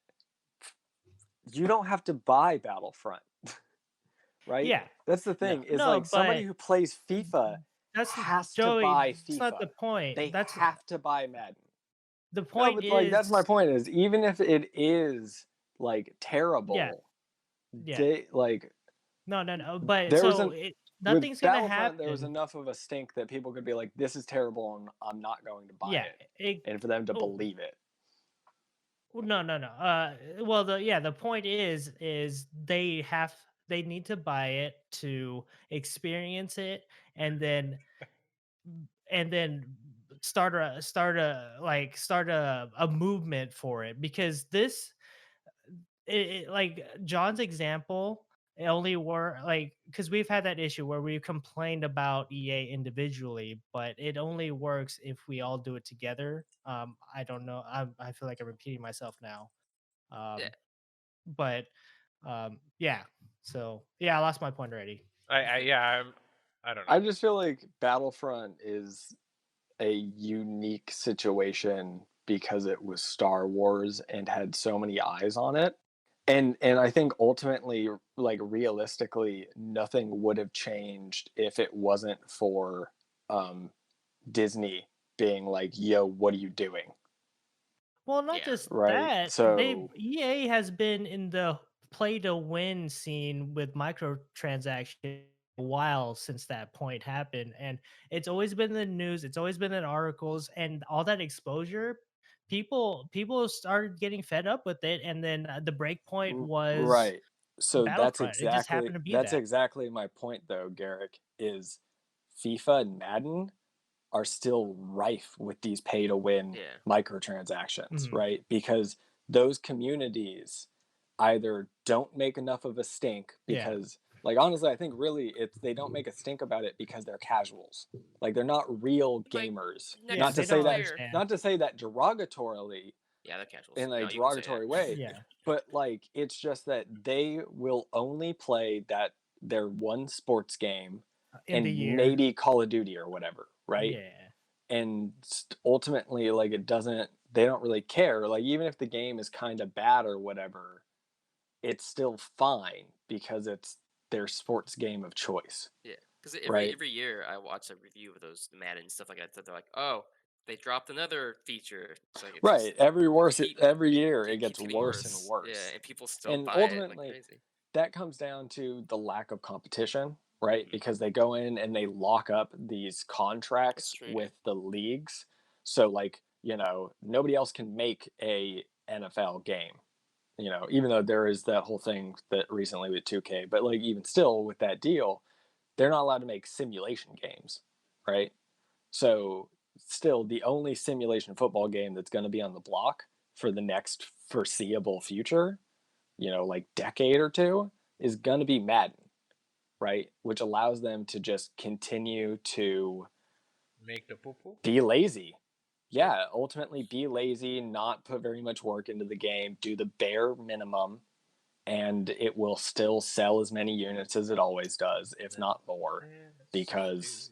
you don't have to buy Battlefront, right? Yeah, That's the thing. Is no, like somebody but who plays FIFA that's has Joey. to buy That's FIFA. not the point. They That's have to buy Madden. the No, point. but Is like that's my point. Is even if it is like terrible, Yeah. they like No. But there was so nothing's with gonna Battlefront, happen. there was enough of a stink that people could be like, "This is terrible, and I'm not going to buy Yeah, it," and for them to believe it. No. Well, the point is they need to buy it to experience it, and then start a movement for it, because this like John's example, it only were like, because we've had that issue where we've complained about EA individually, but it only works if we all do it together. I don't know. I feel like I'm repeating myself now. Yeah. But yeah. So yeah, I lost my point already. I don't know. I just feel like Battlefront is a unique situation because it was Star Wars and had so many eyes on it. And I think ultimately, like realistically, nothing would have changed if it wasn't for Disney being like, "Yo, what are you doing?" Well, not just Right. that. So EA has been in the play to win scene with microtransactions a while since that point happened, and it's always been in the news. It's always been in articles, and all that exposure. People started getting fed up with it, and then the break point was right. So Battlefront. It just happened to be that's that. exactly my point, though, Garrick. Is FIFA and Madden are still rife with these pay to win microtransactions, right? Because those communities either don't make enough of a stink because like honestly, I think really they don't make a stink about it because they're casuals. Like they're not real gamers. Like, not to say that understand. not to say that derogatorily Yeah, they're casuals. in a No, you can say derogatory that. way. Yeah. But like it's just that they will only play their one sports game In the and year. maybe Call of Duty or whatever, right? Yeah. And ultimately like they don't really care. Like even if the game is kind of bad or whatever, it's still fine because it's their sports game of choice. Yeah, because right? every year I watch a review of those Madden stuff like that. So they're like, oh, they dropped another feature. It's like, it's Right. just, Every year it gets keeps getting worse and worse. Yeah, and people still And buy ultimately, it like crazy. that comes down to the lack of competition, right? Mhm. Because they go in and they lock up these contracts true, with the leagues. So like, nobody else can make a NFL game. Even though there is that whole thing that recently with 2K, but like even still with that deal, they're not allowed to make simulation games, right? So still the only simulation football game that's going to be on the block for the next foreseeable future, like decade or two, is going to be Madden, right? Which allows them to just continue to Make the poo-poo? be lazy. Yeah, ultimately be lazy, not put very much work into the game, do the bare minimum, and it will still sell as many units as it always does, if not more, because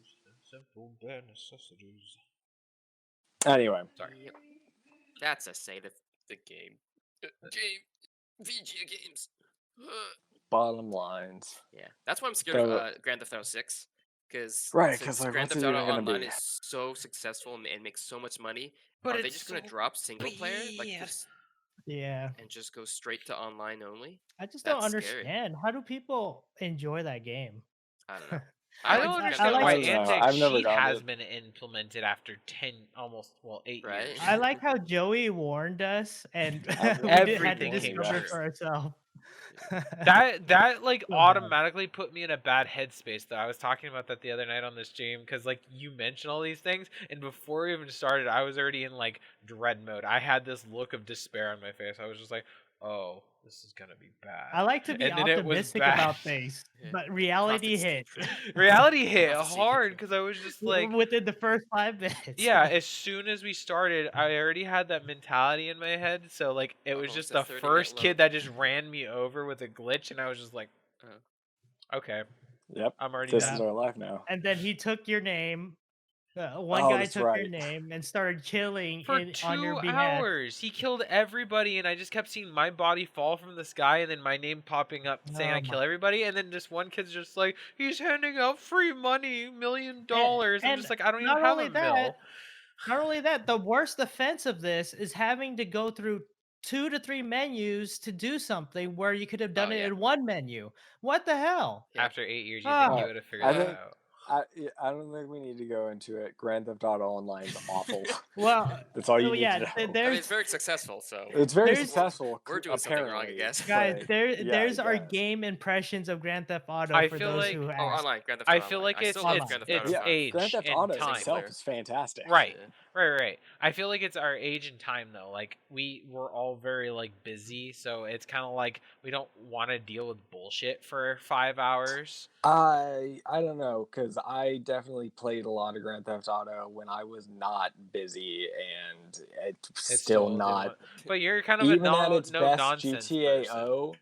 anyway. Sorry. Yep. That's a state of the game. VGA games. Bottom lines. Yeah, that's why I'm scared of Grand Theft Auto 6. Because Right, since like, Grand what's Theft it Auto even gonna Online be? is so successful and makes so much money, But are they it's just gonna so drop single player weird. and just go straight to online only? I just don't That's scary. understand. How do people enjoy that game? I don't know. I like don't Grand understand Theft why Auto I don't know. anti I've never cheat done has it. been implemented after 8 Right? years. I like how Joey warned us and I've we never had to Everything came discover true. for ourselves. That like So bad. automatically put me in a bad headspace though. I was talking about that the other night on this stream because like you mentioned all these things, and before we even started, I was already in like dread mode. I had this look of despair on my face. I was just like, "Oh, this is gonna be bad." I like to be and then it was optimistic bad. about things, but reality Prophets came hit true. Reality hit Prophecy came hard true. because I was just like, within the first 5 minutes. yeah. As soon as we started, I already had that mentality in my head. So like, it was Uh-oh, just it's a the 30-minute first load. kid that just ran me over with a glitch, and I was just like, okay. Yep. I'm already This done. is our life now. And then he took your name. One Oh, guy that's took your right. name and started killing For on your 2 behalf. hours, he killed everybody, and I just kept seeing my body fall from the sky, and then my name popping up saying I kill everybody, and then just one kid's just like, he's handing out free money, $1 million. I'm just like, I don't even have a mill. Not only that, the worst offense of this is having to go through 2 to 3 menus to do something where you could have done it in one menu. What the hell? Yeah. After 8 years, you think he would have figured I that think out? I don't think we need to go into it. Grand Theft Auto Online is awful. Well, That's all you so need yeah, to know. I mean, there's it's very successful, so It's very There's- successful. we're doing something wrong, I apparently, guess. guys, but there's yeah, I our guess. game impressions of Grand Theft Auto I for feel those like- who Oh, ask. online, Grand Theft I Auto feel Online. like I still it's- love Grand Theft it's Auto 5. age Grand Theft and Auto time. itself is fantastic. Right. Yeah. Right. I feel like it's our age and time though. Like we're all very like busy, so it's kind of like we don't want to deal with bullshit for 5 hours. I don't know, because I definitely played a lot of Grand Theft Auto when I was not busy, and it's still not. But you're kind of Even a at its no best, nonsense GTA person. O.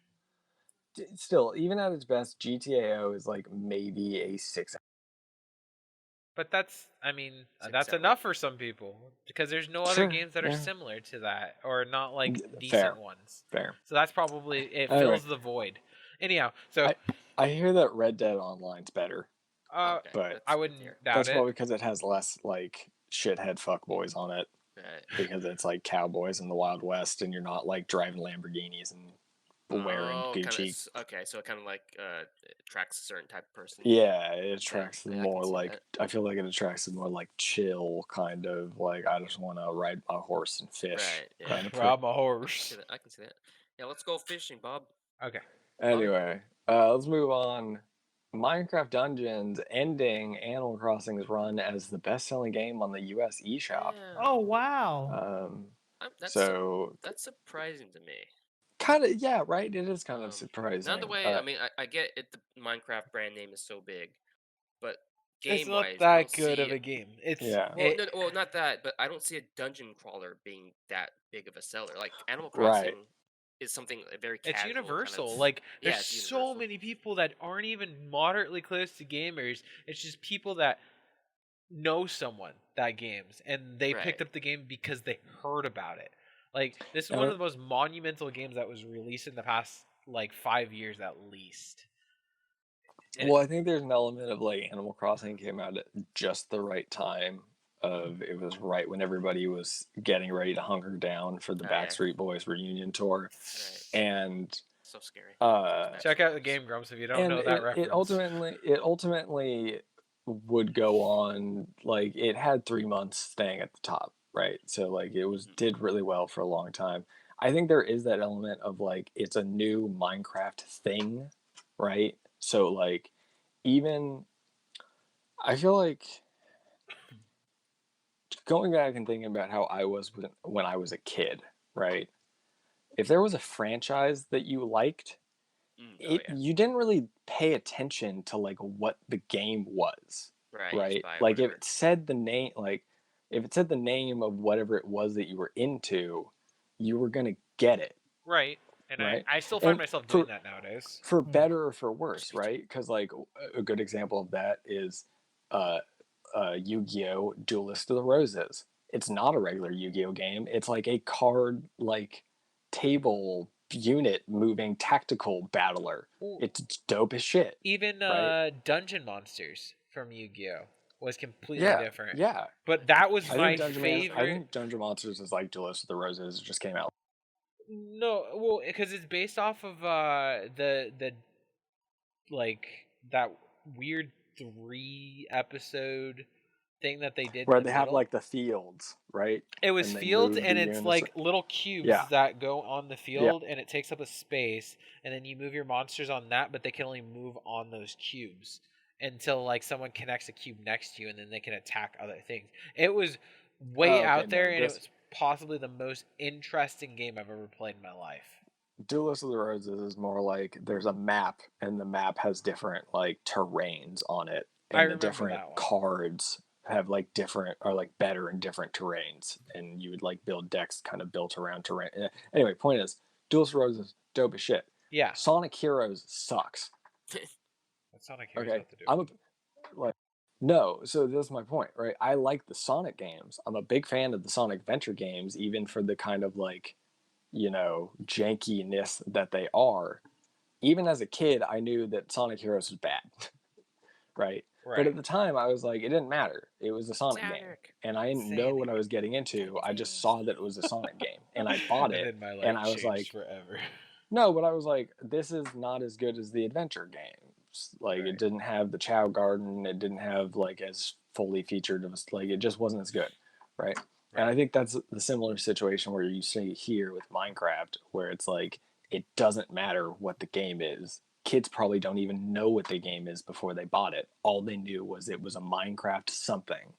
Still, even at its best, GTA O is like maybe a 6. But that's, I mean, Six, that's 7. enough for some people because there's no other Sure, games that are yeah. similar to that or not like Fair. decent ones. Fair. So that's probably it Anyway. fills the void. Anyhow, so I hear that Red Dead Online's better, Okay, but I wouldn't doubt that's it. probably because it has less like shithead fuckboys on it. Right. Because it's like cowboys in the Wild West, and you're not like driving Lamborghinis and wearing Gucci. Okay, so it kind of like attracts a certain type of person. Yeah, it attracts Yeah, I more can see like that. I feel like it attracts more like chill kind of like I just want to ride my horse and fish. Right, yeah. Kind of Rob a horse. I can see that. Yeah, let's go fishing, Bob. Okay. Anyway, let's move on. Minecraft Dungeons ending Animal Crossing's run as the best-selling game on the US eShop. Yeah. Oh wow! That's surprising to me. Kind of, yeah, right. It is kind of surprising. Not the way. I mean, I get it. The Minecraft brand name is so big, but It's game-wise, not I that don't good see of a game. It's well, not that, but I don't see a dungeon crawler being that big of a seller. Like Animal Right. Crossing is something very casual. It's universal. Kind of, like yeah, there's it's so universal. many people that aren't even moderately close to gamers. It's just people that know someone that games and they picked up the game because they heard about it. Like this is one of the most monumental games that was released in the past like 5 years at least. Well, I think there's an element of like Animal Crossing came out at just the right time. It was right when everybody was getting ready to hunker down for the Backstreet Boys reunion tour, and so scary. Check out the Game Grumps if you don't know that reference. It ultimately would go on like it had 3 months staying at the top, right? So like it did really well for a long time. I think there is that element of like it's a new Minecraft thing, right? So like even I feel like going back and thinking about how I was when I was a kid, right? If there was a franchise that you liked, you didn't really pay attention to like what the game was, right? Like if it said the name, like if it said the name of whatever it was that you were into, you were gonna get it, right? And right? I still find And myself doing that nowadays. for better or for worse, right? Because like a good example of that is uh, Yu-Gi-Oh! Duelist of the Roses. It's not a regular Yu-Gi-Oh! Game. It's like a card like table unit moving tactical battler. Well, It's dope as shit, even right? Dungeon Monsters from Yu-Gi-Oh was completely Yeah, different. yeah. But that was I my think favorite. I think Dungeon Monsters is like Duelist of the Roses. It just came out. No, well, because it's based off of the like that weird 3 episode thing that they did Where in the they have middle. like the fields, right? It was And they fields, move and the it's units. like little cubes Yeah, that go on the yeah. field, and it takes up a space, and then you move your monsters on that, but they can only move on those cubes until like someone connects a cube next to you, and then they can attack other things. It was way Oh, okay. out there, No, and it this was possibly the most interesting game I've ever played in my life. Duelist of the Roses is more like there's a map, and the map has different like terrains on it, I and the remember different that one. cards have like different are like better in different terrains, and you would like build decks kind of built around terrain. Anyway, point is, Duelist of the Roses dope as shit. Yeah, Sonic Heroes sucks. what Sonic Heroes Okay, have to do? I'm a, like no. So this is my point, right? I like the Sonic games. I'm a big fan of the Sonic Adventure games, even for the kind of like jankiness that they are. Even as a kid, I knew that Sonic Heroes was bad, right? But at Right. the time, I was like, it didn't matter. It was a Sonic game, Sonic. and I didn't know what I was getting into. I just saw that it was a Sonic game, and I bought And it, then my and life I was like, changed forever. no, but I was like, this is not as good as the adventure games. Like, it Right. didn't have the Chow Garden. It didn't have like as fully featured. Like, it just wasn't as good, right? And I Right. think that's the similar situation where you see here with Minecraft, where it's like it doesn't matter what the game is. Kids probably don't even know what the game is before they bought it. All they knew was it was a Minecraft something,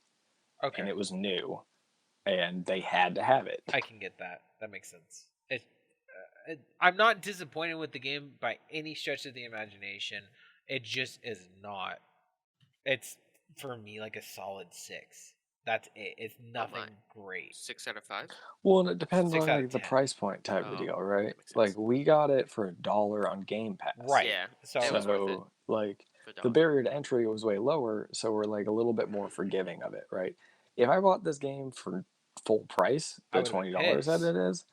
Okay. and it was new, and they had to have it. I can get that. That makes sense. I'm not disappointed with the game by any stretch of the imagination. It just is not. It's for me like a solid 6. That's it. It's nothing great. 6 out of 5. Well, and it depends 6 on out of like the 10. price point type of Oh, deal, right? that makes Like sense. we got it for $1 on Game Pass. Right. Yeah, So it was worth it So like for the dog. barrier to entry was way lower, so we're like a little bit more forgiving of it, right? If I bought this game for full price, I the would have been $20 that pissed. it is,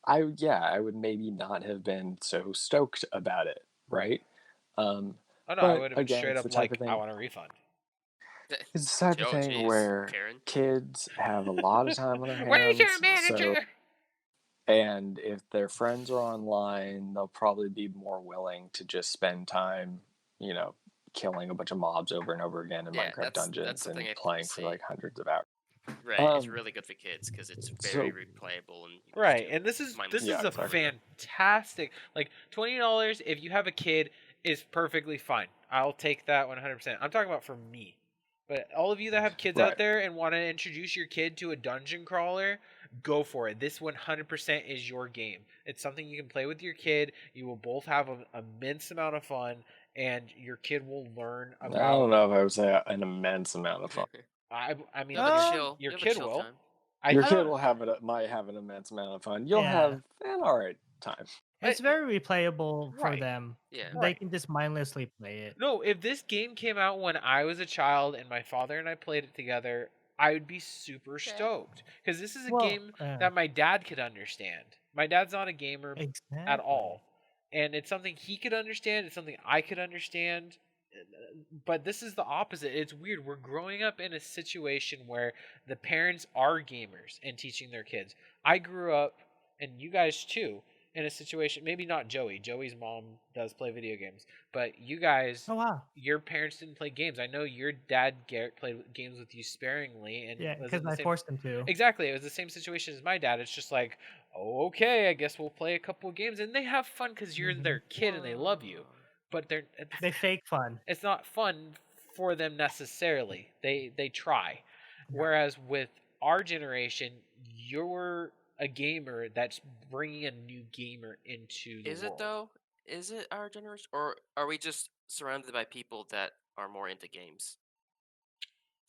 I would maybe not have been so stoked about it, right? Oh no, I But would have been again, straight it's up the type like, of I thing. want a refund. It's the type of Oh, thing jeez, where Karen. kids have a lot of time on their Where's your hands, manager? and if their friends are online, they'll probably be more willing to just spend time, killing a bunch of mobs over and over again in Yeah, Minecraft that's dungeons and something I playing for see. like hundreds of hours. Right, it's really good for kids because it's very So replayable and Right, and this is Yeah, a exactly. fantastic, like, $20 if you have a kid is perfectly fine. I'll take that 100%. I'm talking about for me. But all of you that have kids out Right. there and want to introduce your kid to a dungeon crawler, go for it. This 100% is your game. It's something you can play with your kid. You will both have an immense amount of fun, and your kid will learn I about. don't know if I would say an immense amount of fun. I mean, you have a chill. your You have a kid chill will. time. Your I kid don't- will might have an immense amount of fun. You'll Yeah. have an alright time. It's very replayable for Right. them. Yeah. They Right. can just mindlessly play it. No, if this game came out when I was a child and my father and I played it together, I would be super stoked because this is a game that my dad could understand. My dad's not a gamer at all, and it's something he could understand. It's something I could understand. But this is the opposite. It's weird. We're growing up in a situation where the parents are gamers and teaching their kids. I grew up, and you guys too, in a situation, maybe not Joey. Joey's mom does play video games, but you guys, Oh wow. your parents didn't play games. I know your dad Garrett played games with you sparingly, and Yeah, was because in the I same. forced him to. Exactly, it was the same situation as my dad. It's just like, oh, okay, I guess we'll play a couple of games, and they have fun because you're their kid and they love you. But They fake fun. it's not fun for them necessarily. They try. Whereas with our generation, you're a gamer that's bringing a new gamer into the Is world. it though? Is it our generation, or are we just surrounded by people that are more into games?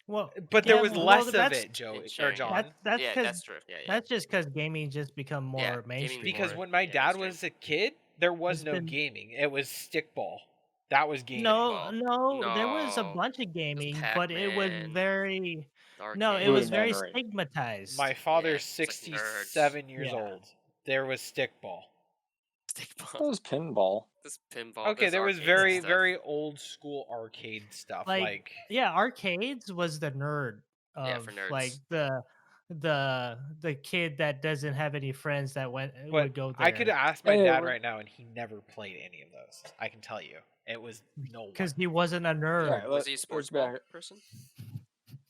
Well, But there yeah, was well, less of that's it, Joey or sharing it. John. that's Yeah, because that's true. Yeah, yeah. that's just because gaming just become more Yeah, mainstream. gaming Because or- when my Yeah, dad mainstream. was a kid, there was It's no been gaming. It was stickball. That was gaming. no, Stickball. no, there was a No. bunch of It was gaming, but it was Pac-Man, very no, it was arcade. very Rudimentary. stigmatized. My Yeah, father's it's like nerds. 67 years Yeah. old. There was stickball. Stickball. That was pinball. This pinball. Okay, This there was arcade very, stuff. very old school arcade stuff. Like Yeah, arcades was the nerd Yeah, of for nerds. like the kid that doesn't have any friends that but would go I could there ask my Hey, dad we're- right now, and he never played any of those. I can tell you, it was no one. because he wasn't a nerd. Alright, Was he a let's sports ball back. person?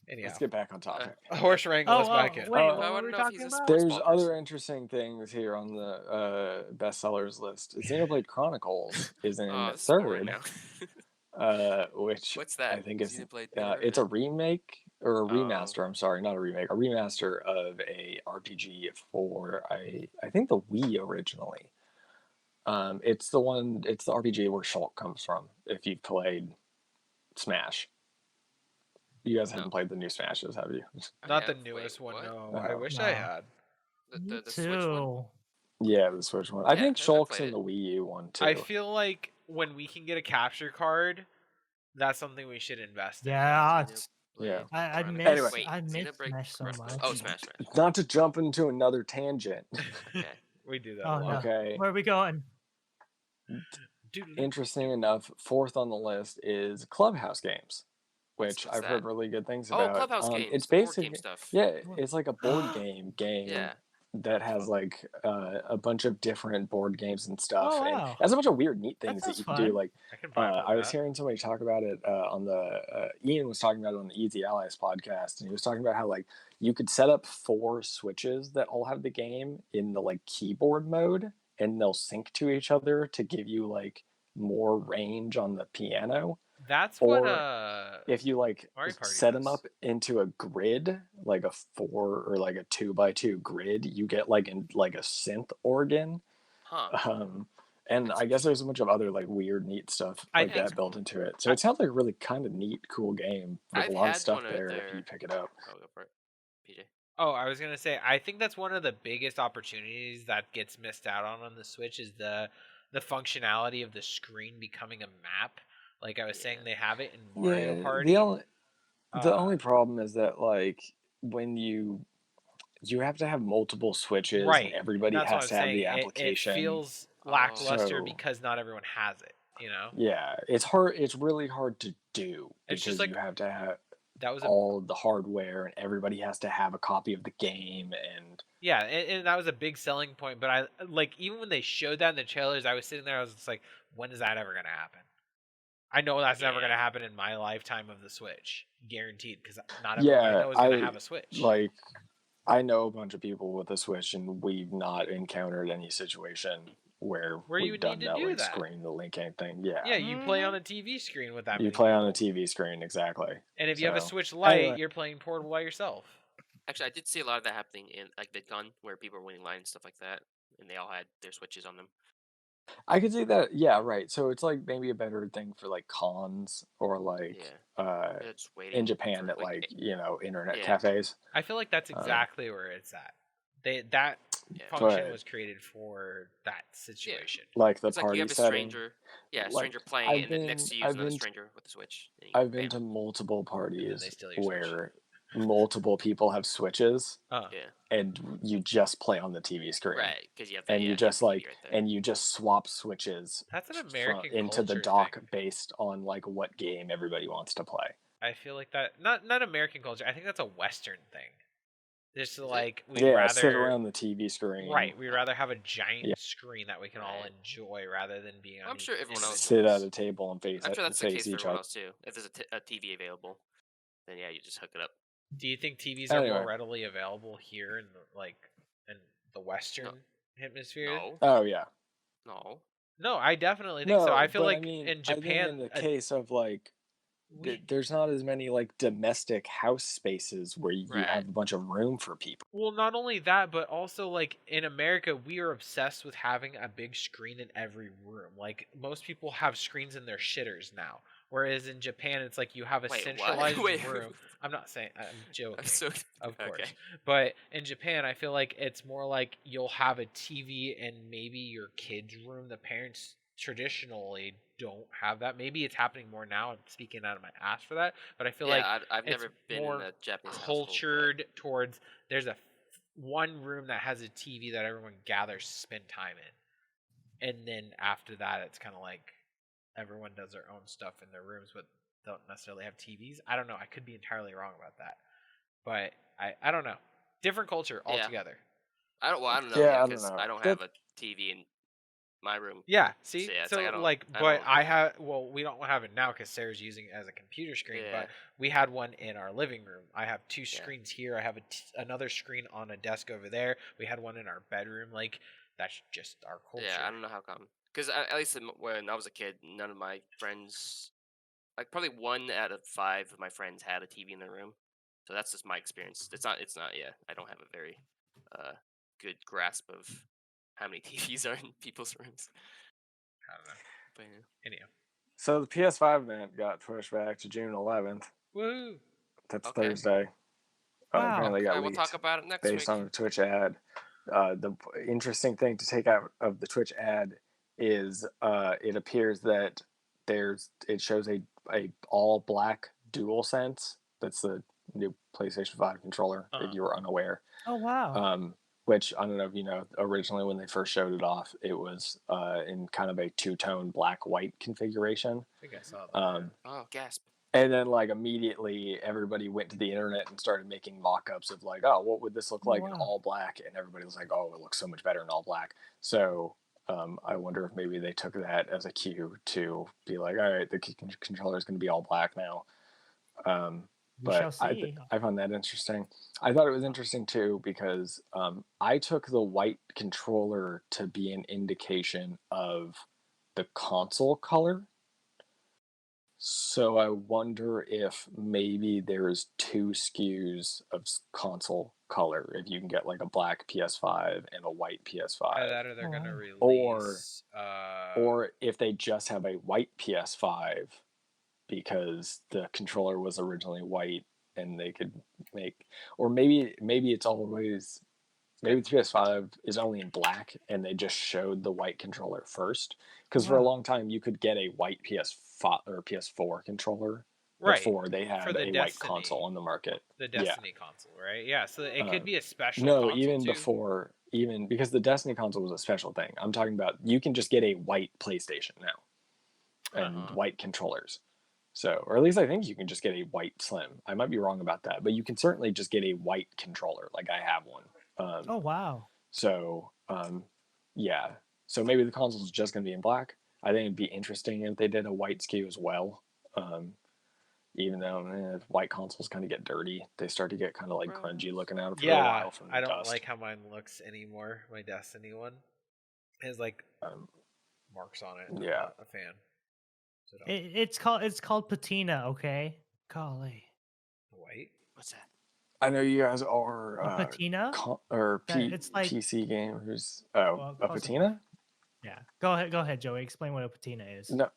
Anyhow, Let's get back on topic. horse wrangle us back in. Wait, Uh, what I were want we to know if talking he's a about? sports There's ball other person. interesting things here on the bestsellers list. Xenoblade Chronicles is in Oh, this is boring third, now. which What's that? I think is Xenoblade it's a Third? remake or a Oh. remaster. I'm sorry, not a remake, a remaster of a RPG for I think the Wii originally. It's the RPG where Shulk comes from. If you've played Smash, you guys haven't No. played the new Smashes, have you? Not the have. newest Wait, one. what? No, I No. wish No. I had. Me The Switch one? too. Yeah, the Switch one. I Yeah, think I Shulk's played in it. the Wii U one too. I feel like when we can get a capture card, that's something we should invest in. Yeah, it's- Yeah. I Chronicles. miss Anyway. I miss Xenoblade Smash so Chronicles. much. Oh, Smash. Not to jump into another tangent. Okay. We do that Oh a no, lot. Okay. where are we going? Interesting enough, fourth on the list is Clubhouse games, which What's I've that? heard really good things Oh, about. Clubhouse games. It's The board basically game stuff. it's like a board game Yeah. that has like a bunch of different board games and stuff, Oh, and wow. it has a bunch of weird, neat That things that sounds you can do. fun. Like I can vibe with I was that. hearing somebody talk about it on the Ian was talking about it on the Easy Allies podcast, and he was talking about how like you could set up 4 switches that all have the game in the like keyboard mode, and they'll sync to each other to give you like more range on the piano. That's Or what if you like Mario Party set them does. up into a grid, like a 4 or like a 2x2 grid, you get like a synth organ. Huh. And That's I guess there's a bunch of other like weird, neat stuff I like think- that built into it. So it sounds like a really kind of neat, cool game with I've a lot of had stuff one of there their- if you pick it up. Oh, go for it. PJ. Oh, I was gonna say, I think that's one of the biggest opportunities that gets missed out on the Switch is the functionality of the screen becoming a map. Like I was saying, Yeah. they have it in Mario Party. The only problem is that like when you have to have multiple switches, right, and everybody that's what has I'm to have saying. the application. It feels lackluster So- because not everyone has it. You know, Yeah, it's hard. It's really hard to do It's because just like- you have to have that was all the hardware, and everybody has to have a copy of the game. And yeah, and that was a big selling point. But I like even when they showed that in the trailers, I was sitting there, I was just like, when is that ever gonna happen? I know that's never Yeah. gonna happen in my lifetime of the Switch, guaranteed, because not everyone I know is gonna have a Switch. like I know a bunch of people with a Switch, and we've not encountered any situation where Where you we've would done need to that do link that. screen, the link thing. Yeah, Yeah, you play on a TV screen with that. you many play on a people. TV screen, exactly. And if you have a So, Switch Lite, anyway. you're playing portable by yourself. Actually, I did see a lot of that happening in like the gun where people were winning lines and stuff like that, and they all had their switches on them. I could see that. Yeah, right. So it's like maybe a better thing for like cons or like Yeah. It's waiting in Japan for, at like internet Yeah. cafes. I feel like that's exactly where it's at. That Yeah. function But- was created for that situation. Like the It's like party you have a setting. stranger. Yeah, a Like, stranger playing I've it, and then next been- to you is I've another been- stranger with a Switch. and you I've been bam. to multiple parties they steal your Switch. where multiple people have switches, Uh, Yeah. and you just play on the TV screen, Right, because you have and yeah, you have just the TV like right there. and you just swap switches That's an from- American into the culture dock thing. based on like what game everybody wants to play. I feel like that not American culture. I think that's a Western thing. Just it? like we'd Yeah, rather sit around the TV screen. right. We'd rather have a giant Yeah. screen that we can all Right. enjoy rather than being. I'm sure everyone else- Sit at individuals. a table and face I'm sure that's the face case for each everyone other. else too. If there's a TV available, then yeah, you just hook it up. Do you think TVs are Anyway. more readily available here in the Western hemisphere? No, Oh yeah. no. No, I definitely think so. I feel but like I mean, in I Japan, think in the case of like we- there's not as many like domestic house spaces where you Right. have a bunch of room for people. well, not only that, but also like in America, we are obsessed with having a big screen in every room. Like most people have screens in their shitters now. Whereas in Japan, it's like you have a Wait, centralized what? Wait. room. I'm not saying, I'm joking, I'm so of course. okay. But in Japan, I feel like it's more like you'll have a TV and maybe your kids' room. The parents traditionally don't have that. Maybe it's happening more now. I'm speaking out of my ass for that, but I feel like I've it's never been in more a Japanese cultured towards there's a one room that has a TV that everyone gathers to spend time in, and then after that, it's kind of like everyone does their own stuff in their rooms, but don't necessarily have TVs. I don't know. I could be entirely wrong about that, but I don't know. Different culture altogether. I don't know. Yeah, Yeah, I don't because know. I don't have a TV in my room. Yeah. See, So, yeah, it's so like I like, don't. but I have. Well, we don't have it now because Sarah's using it as a computer screen. Yeah. But we had one in our living room. I have two Yeah. screens here. I have another screen on a desk over there. We had one in our bedroom. Like that's just our culture. Yeah, I don't know how come. Because at least when I was a kid, none of my friends, like probably 1 out of 5 of my friends had a TV in their room. So that's just my experience. It's not. Yeah, I don't have a very good grasp of how many TVs are in people's rooms. I don't know. But, yeah. Anyhow. So the PS5 event got pushed back to June 11th. Woo! That's Okay. Thursday. Wow. Apparently got We'll leaked talk about it next based week. on a Twitch ad. The interesting thing to take out of the Twitch ad is it appears that it shows a all black DualSense. That's the new PlayStation 5 controller, if you were unaware. Oh wow. Which I don't know if you know, originally when they first showed it off, it was in kind of a two-tone black-white configuration. I think I saw that. Oh, gasp. And then, like, immediately everybody went to the internet and started making mock-ups of, like, oh, what would this look like in all black? And everybody was like, oh, it looks so much better in all black. So I wonder if maybe they took that as a cue to be like, all right, the controller is going to be all black now. We shall But see. I found that interesting. I thought it was interesting, too, because I took the white controller to be an indication of the console color. So I wonder if maybe there's 2 SKUs of console color. If you can get like a black PS5 and a white PS5, That or they're gonna release, or if they just have a white PS5 because the controller was originally white and they could make, or maybe it's always. Maybe the PS5 is only in black and they just showed the white controller first. Because for a long time, you could get a white PS5 or PS4 controller before they had a white console on the market. The Destiny console, right? Yeah, so it could be a special No, console even too. before, even because the Destiny console was a special thing. I'm talking about you can just get a white PlayStation now and white controllers. So, or at least I think you can just get a white Slim. I might be wrong about that, but you can certainly just get a white controller. Like I have one. Oh wow. So yeah. So maybe the console is just going to be in black. I think it'd be interesting if they did a white SKU as well. Even though white consoles kind of get dirty, they start to get kind of like grungy looking out for a while from the I don't dust. like how mine looks anymore. My Destiny one has like marks on it. Yeah, I'm not a fan. So It's called patina. Okay, golly. White. What's that? I know you guys are patina it's like PC gamers. Oh, a patina? Yeah. Go ahead, Joey. Explain what a patina is. No,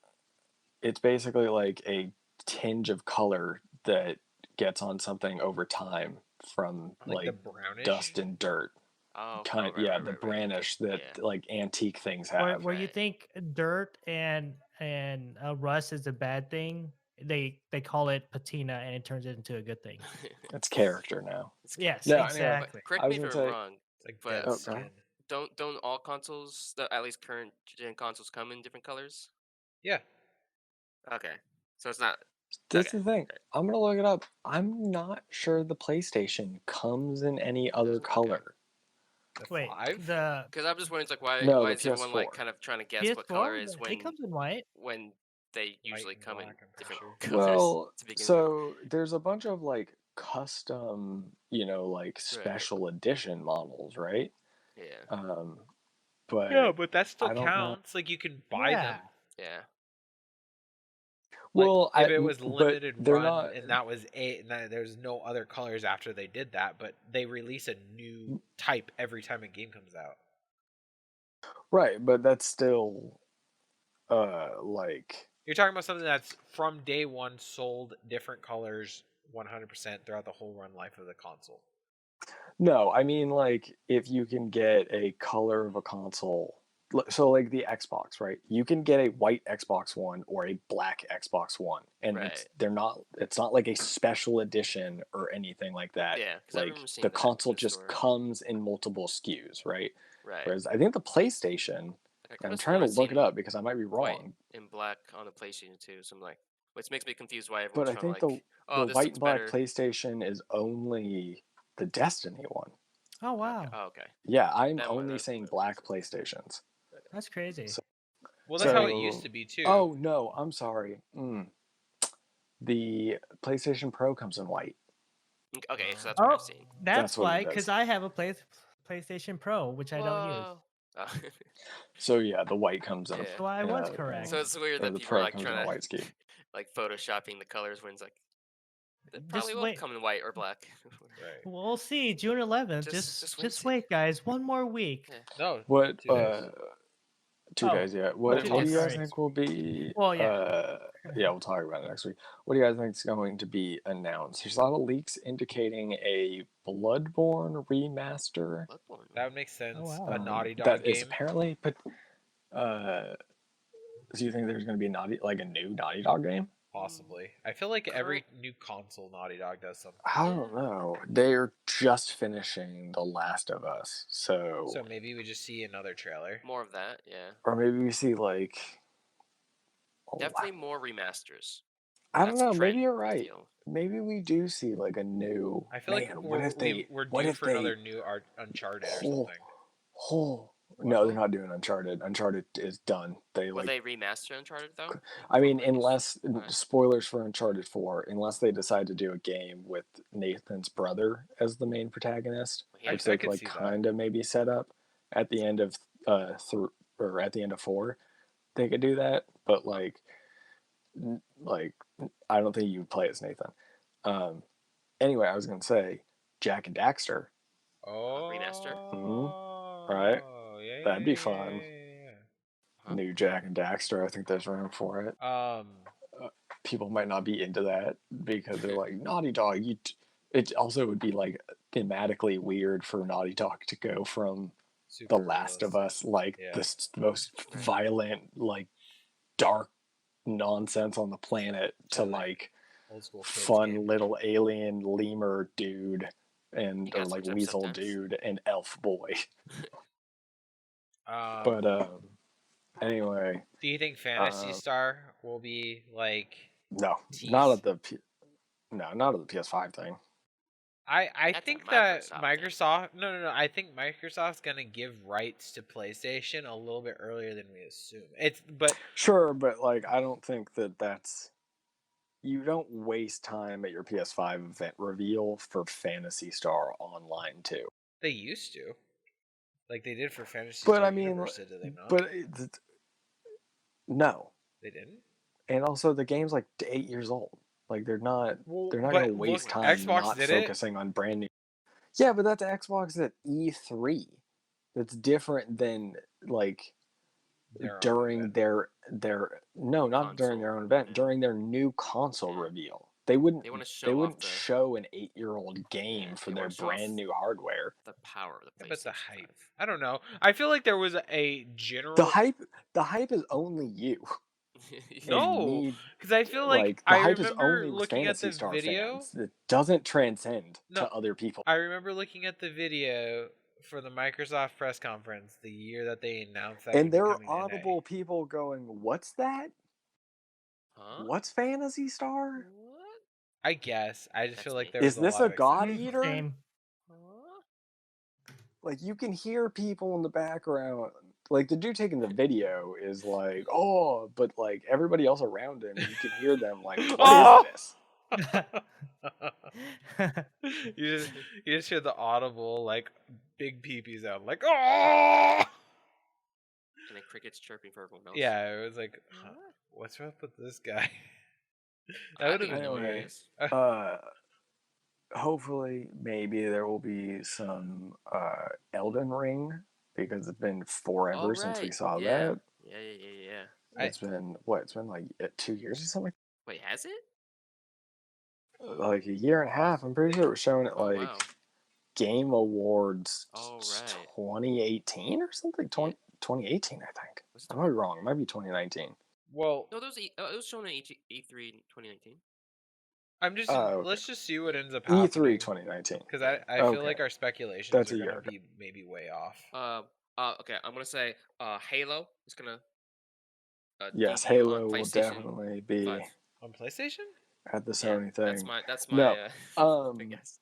it's basically like a tinge of color that gets on something over time from like the brownish dust and dirt. Oh, the brownish that like antique things have. Where you think dirt and rust is a bad thing, they call it patina, and it turns it into a good thing. It's character now. Yes, no, exactly. Anyway, correct me if I'm wrong. It's like but skin. Don't all consoles, at least current gen consoles, come in different colors? Yeah. Okay, so it's not. That's the thing. I'm gonna look it up. I'm not sure the PlayStation comes in any other color. Wait, because I'm just wondering, it's like why is everyone like kind of trying to guess what color it is when it comes in white? When they usually come in different colors. Well, so there's a bunch of like custom, like special edition models, right? Yeah. But that still counts. Like you can buy them. Yeah. Well, if it was limited they're run not, and that was there's no other colors after they did that, but they release a new type every time a game comes out. Right, but that's still like You're talking about something that's from day one sold different colors 100% throughout the whole run life of the console. No, I mean like if you can get a color of a console, so like the Xbox, right? You can get a white Xbox One or a black Xbox One, and it's not like a special edition or anything like that. Yeah, because I Like remember seeing the that console in the just store. comes in multiple SKUs, right? Right. Whereas I think the PlayStation, I'm trying to look it up because I might be wrong. In black on the PlayStation 2, so I'm like, which makes me confused why But everyone's I trying to think like, the this white looks and black better. PlayStation is only the Destiny one. Oh wow. Okay. Oh, okay. Yeah, I'm That only saying black PlayStations. That's crazy. So, well, that's how it used to be too. Oh no, I'm sorry. The PlayStation Pro comes in white. Okay, so that's what I've seen. That's why, because I have a PlayStation Pro, which I don't use. Oh. So yeah, the white comes in. So I was correct. So it's weird that people are like trying to like photoshopping the colors when it's like it probably will come in white or black. Right. We'll see. June 11th. Just wait, guys. One more week. Yeah. No. What? 2 days. 2 days, yeah. What do you guys sorry. think will be? Well, yeah. Yeah, we'll talk about it next week. What do you guys think is going to be announced? There's a lot of leaks indicating a Bloodborne remaster. That would make sense. Oh, wow. A Naughty Dog that game. is apparently, but do you think there's going to be a new Naughty Dog game? Possibly. I feel like every new console Naughty Dog does something. I don't know. They're just finishing The Last of Us, so maybe we just see another trailer. More of that, yeah. Or maybe we see like definitely more remasters. I don't know. Maybe you're right. Maybe we do see like a new. I feel like we're due for another new Uncharted or something. No, they're not doing Uncharted. Uncharted is done. Will they remaster Uncharted though? I mean, unless spoilers for Uncharted 4, unless they decide to do a game with Nathan's brother as the main protagonist, which they like kind of maybe set up at the end of or at the end of 4, they could do that. But like I don't think you would play as Nathan. Anyway, I was gonna say Jack and Daxter. Oh, remaster. Right. Yeah, that'd be fun. Yeah. New Jack and Daxter. I think there's room for it. People might not be into that because they're like Naughty Dog. It also would be like thematically weird for Naughty Dog to go from The Last of Us, like the most violent, like dark nonsense on the planet, to like fun little alien lemur dude and or like weasel dude and elf boy. But anyway, do you think Phantasy Star will be like not at the PS5 thing? I think that Microsoft no I think Microsoft's gonna give rights to PlayStation a little bit earlier than we assume. But like I don't think that's you don't waste time at your PS5 event reveal for Phantasy Star Online too. They used to, like they did for Phantasy Star. But I mean, did they not? But no, they didn't. And also, the game's like 8 years old. Like they're not going to waste time not focusing on brand new. Yeah, but that's Xbox at E3. That's different than like during their not during their own event, during their new console reveal. They wouldn't show an 8-year-old game for their brand new hardware. The power of the PlayStation. But the hype. I don't know. I feel like there was a general The hype is only you. No, because I feel like the I hype remember is only looking at the Star video. Fans. It doesn't transcend to other people. I remember looking at the video for the Microsoft press conference the year that they announced that. And there are audible people going, "What's that? Huh? What's Phantasy Star?" What? I guess I just feel like there is was this a a God Eater? Like you can hear people in the background. Like the dude taking the video is like, oh, but like everybody else around him, you can hear them like, what is this? you just hear the audible like big peepees out, like oh, and then crickets chirping for everyone else. Yeah, it was like, what's up with this guy? That would have been weird. Hopefully, maybe there will be some Elden Ring because it's been forever since we saw that. Yeah. It's been what? It's been like 2 years or something. Wait, has it? Like a year and a half. I'm pretty sure it was shown at like wow. Game Awards Oh, right. 2018 or something. 2018, I think. I might be wrong. It might be 2019. Well, No, it was shown at E3 2019. let's just see what ends up E3 happening. 2019. Because I feel like our speculations That's are a gonna year be maybe way off. Okay, I'm gonna say Halo is gonna yes, debut Halo on will PlayStation definitely be 5. On PlayStation? at the Yeah, Sony thing. that's No, my big guess.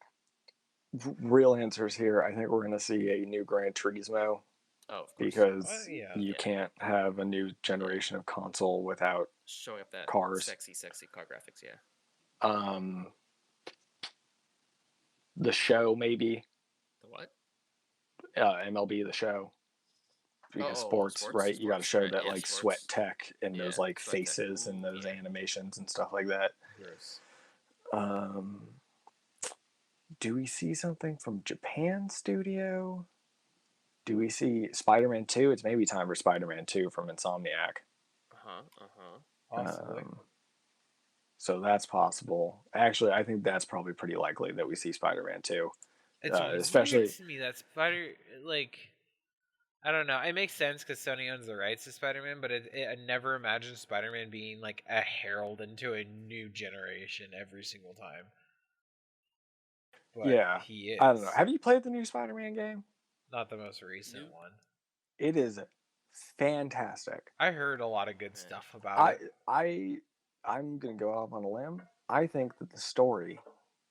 real answers here. I think we're gonna see a new Gran Turismo. Oh, of course. Because yeah. you can't have a new generation of console without showing up that cars. sexy car graphics. Yeah. The show maybe. The what? MLB the show. Because sports, right? You got to show right, that yeah, like sports. sweat tech and those like sweat tech. faces Ooh, and those yeah. animations and stuff like that. Gross. Do we see something from Japan Studio? Do we see Spider-Man 2? It's maybe time for Spider-Man 2 from Insomniac. Possibly. So that's possible. Actually, I think that's probably pretty likely that we see Spider-Man 2. It's Especially weird to me that I don't know. It makes sense because Sony owns the rights to Spider-Man, but I never imagined Spider-Man being like a herald into a new generation every single time. But yeah, he is. I don't know. Have you played the new Spider-Man game? Not the most recent one. It is fantastic. I heard a lot of good stuff about it. I'm gonna go off on a limb. I think that the story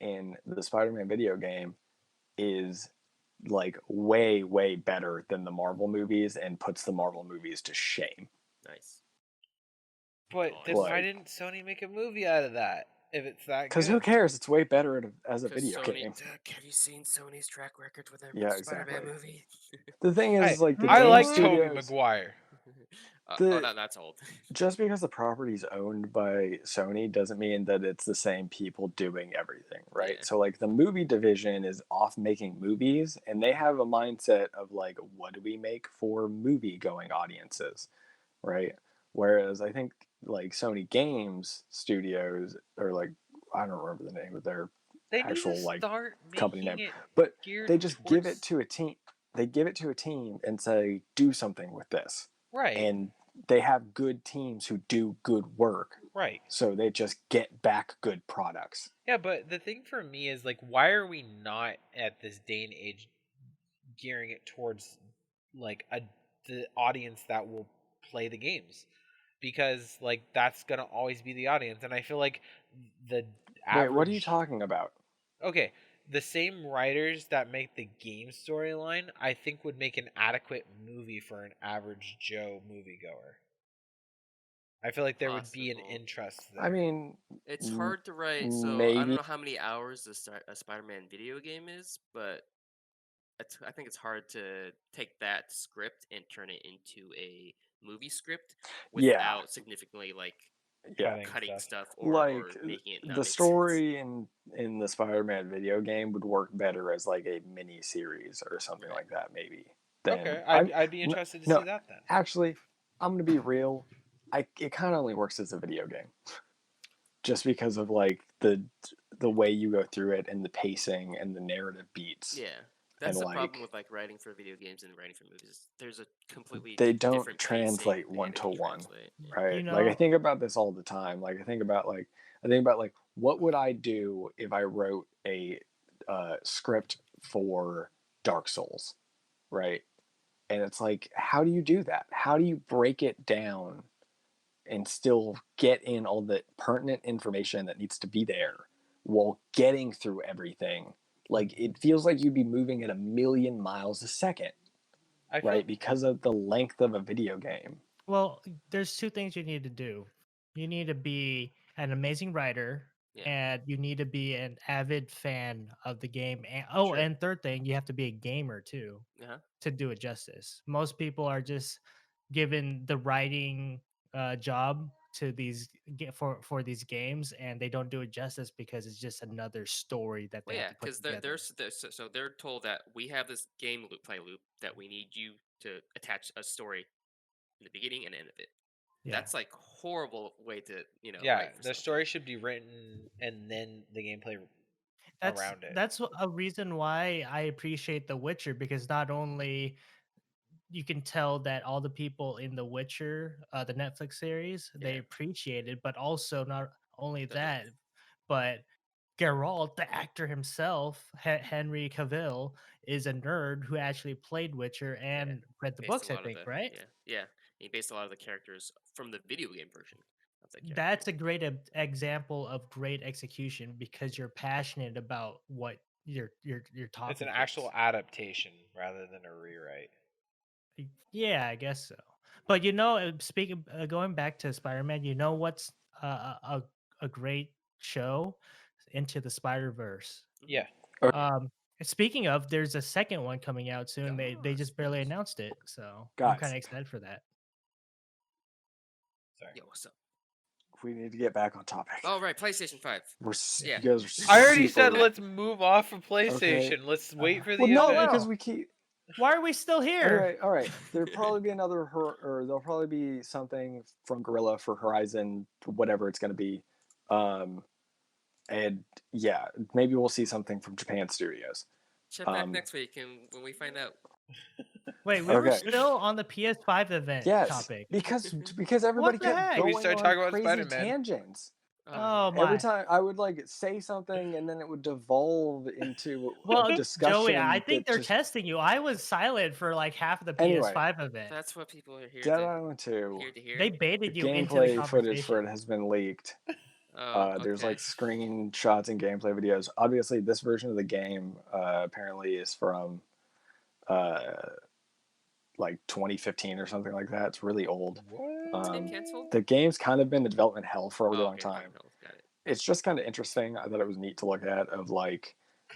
in the Spider-Man video game is like way better than the Marvel movies and puts the Marvel movies to shame. Nice. But then why didn't Sony make a movie out of that? If it's that good, because who cares? It's way better as a video Sony, game. Have you seen Sony's track record with every Spider-Man exactly. movie? The thing is, like, the I game like studios, Tobey Maguire. That's old. Just because the property's owned by Sony doesn't mean that it's the same people doing everything, right? Yeah. So like the movie division is off making movies and they have a mindset of like, what do we make for movie going audiences, right? Whereas I think like Sony Games Studios, or like, I don't remember the name of their actual like company name, but they just give it to a team. They give it to a team and say, do something with this. Right. And they have good teams who do good work. Right. So they just get back good products. Yeah, but the thing for me is like, why are we not at this day and age gearing it towards like the audience that will play the games? Because like that's gonna always be the audience, and I feel like the average... Wait, what are you talking about? Okay, the same writers that make the game storyline, I think, would make an adequate movie for an average Joe moviegoer. I feel like there would be an interest there. I mean, it's hard to write. So maybe. I don't know how many hours a Spider-Man video game is, but I think it's hard to take that script and turn it into a movie script without significantly like cutting stuff or making it not the make story in the Spider-Man video game would work better as like a mini series or something like that, maybe. Okay, I'd be interested to see that then. Actually, I'm gonna be real. It kind of only works as a video game, just because of like the way you go through it and the pacing and the narrative beats. Yeah, that's the problem with like writing for video games and writing for movies. There's a completely they don't translate one to one, right? Like I think about this all the time. Like I think about what would I do if I wrote a script for Dark Souls, right? And it's like, how do you do that? How do you break it down and still get in all the pertinent information that needs to be there while getting through everything? Like, it feels like you'd be moving at 1,000,000 miles a second, right? Because of the length of a video game. Well, there's two things you need to do. You need to be an amazing writer, and you need to be an avid fan of the game. And, and third thing, you have to be a gamer too to do it justice. Most people are just given the writing job to these for these games, and they don't do it justice because it's just another story that they have to put together. So they're told that we have this play loop that we need you to attach a story in the beginning and end of it. That's like horrible way to write for the something. story should be written and then the gameplay around it. That's a reason why I appreciate The Witcher, because not only you can tell that all the people in The Witcher, the Netflix series, they appreciate it, but also not only that, but Geralt, the actor himself, Henry Cavill, is a nerd who actually played Witcher and read the books, I think, right? Yeah. He based a lot of the characters from the video game version of that character. That's a great example of great execution, because you're passionate about what your topic. It's an actual adaptation rather than a rewrite. Yeah, I guess so. But speaking, going back to Spider-Man, what's a great show? Into the Spider-Verse. Yeah. Speaking of, there's a second one coming out soon. They just barely announced it, so I'm kind of excited for that. Sorry. Yo, what's up? We need to get back on topic. Oh, right, PlayStation 5. You guys are I already said let's move off of PlayStation. Okay. Let's wait for the no, because we keep... Why are we still here? All right. There'll probably be there'll probably be something from Guerrilla for Horizon, whatever it's going to be. And yeah, maybe we'll see something from Japan Studios. Check back next week when we find out. Wait, we were still on the PS5 event topic. because everybody kept going on crazy tangents. Oh my! Every time I would say something, and then it would devolve into a discussion. Joey, I think they're testing you. I was silent for like half of the PS5 event. That's what people are here Dead Island 2. They baited you into the gameplay footage for it has been leaked. There's screenshots and gameplay videos. Obviously, this version of the game apparently is from 2015 or something like that. It's really old. The game's kind of been in development hell for a really long time. It's just kind of interesting. I thought it was neat to look at, of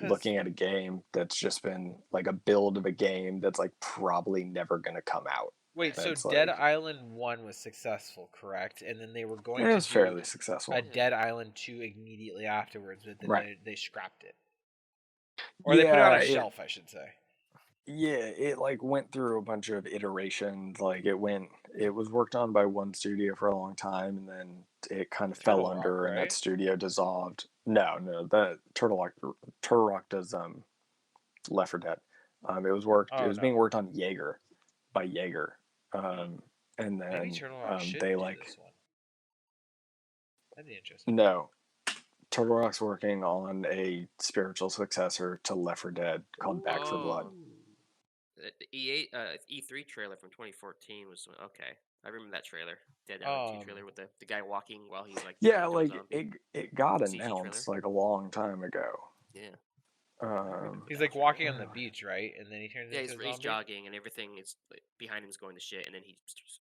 looking at a game that's just been a build of a game that's probably never going to come out. Wait, so Dead Island 1 was successful, correct? And then they were going to do fairly successful. A Dead Island 2 immediately afterwards, but then they scrapped it. Or they put it on a shelf, I should say. Yeah, it went through a bunch of iterations. It was worked on by one studio for a long time, and then it kind of fell under, and that studio dissolved. No, that Turtle Rock does Left 4 Dead. It was being worked on by Jaeger. And then they this one. That'd be interesting. No, Turtle Rock's working on a spiritual successor to Left 4 Dead called Back 4 Blood. The E3 trailer from 2014 was okay. I remember that trailer, Dead Island 2 trailer with the guy walking while he's it got announced a long time ago. Yeah. He's walking on the beach, right? And then he turns into a zombie? He's jogging and everything is behind him is going to shit, and then he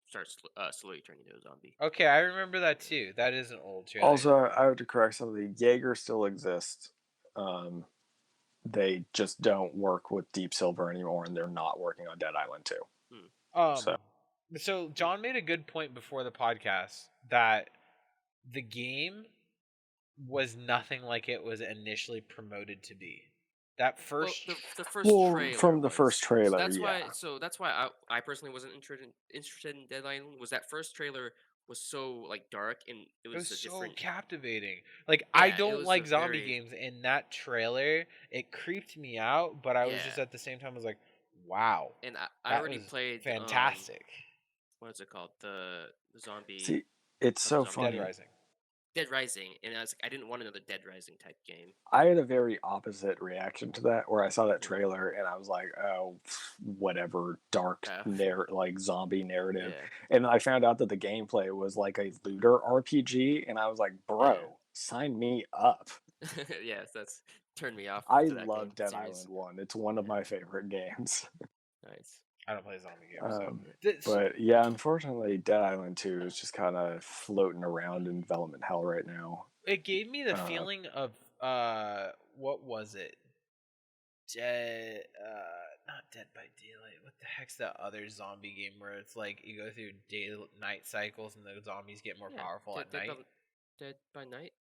starts slowly turning into a zombie. Okay, I remember that too. That is an old trailer. Also, I have to correct something. Jaeger still exists. They just don't work with Deep Silver anymore, and they're not working on Dead Island 2. So John made a good point before the podcast that the game was nothing like it was initially promoted to be. That first, the first trailer from the first trailer, that's why I personally wasn't interested in Dead Island. Was that first trailer was so dark, and it was so captivating. I don't like zombie games, and that trailer, it creeped me out, but I was just at the same time I was like, wow. And I already played fantastic. What is it called? The zombie. See, it's so funny. Dead Rising, and I didn't want another Dead Rising type game. I had a very opposite reaction to that, where I saw that trailer and I was like, "Oh, whatever, dark zombie narrative." Yeah. And I found out that the gameplay was a looter RPG, and I was like, "Bro, sign me up." Yes, that's turned me off. I love Dead Island 1. It's one of my favorite games. Nice. I don't play zombie games. But yeah, unfortunately, Dead Island 2 is just kind of floating around in development hell right now. It gave me the feeling of what was it? Not Dead by Daylight. What the heck's that other zombie game where it's you go through day-night cycles and the zombies get more powerful at night? Dead by Night.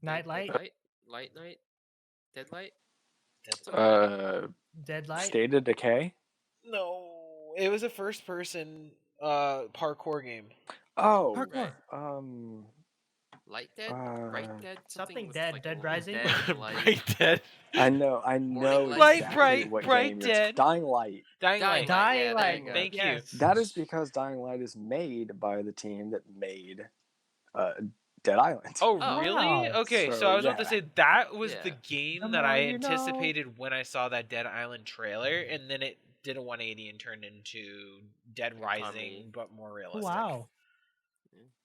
Nightlight. Light Night. Deadlight. Deadlight. State of Decay. No, it was a first-person parkour game. Oh, Parkour. Light Dead, Bright Dead, Something with, Dead, like, Dead a little Rising? dead light. Bright Dead. I know Morning light. exactly what Bright game you're Dead. Dying Light. Dying Light. Light. Yeah, there Light. you go. Thank you. Yes. That is because Dying Light is made by the team that made Dead Island. Oh, Oh. really? Wow. Okay, so So, I was about to yeah. say that was Yeah. the game The that I more you know. anticipated when I saw that Dead Island trailer, and then it did a 180 and turned into Dead Rising, Tommy. but more realistic. Wow.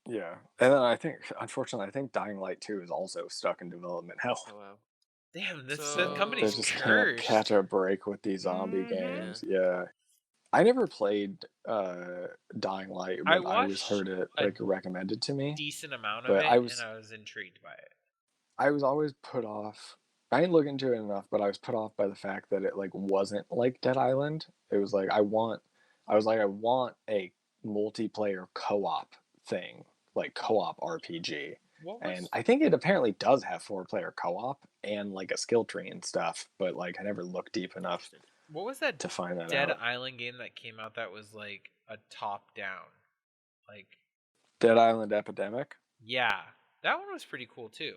Yeah, and then unfortunately, I think Dying Light 2 is also stuck in development hell. Oh wow. Damn, this So- the They company's just can't cursed. catch a break with these zombie Mhm. games. Yeah. I never played Dying Light, I but I was watched heard it a recommended to me. Decent amount of But it, I was- and I was intrigued by it. I was always put off. I didn't look into it enough, but I was put off by the fact that it like wasn't like Dead Island. It was like I want a multiplayer co-op thing, like co-op RPG. What was And I think it apparently does have 4-player co-op and like a skill tree and stuff, but like I never looked deep enough what was that to find that Dead out. Island game that came out that was like a top down? Like, Dead Island Epidemic? yeah, that one was pretty cool too.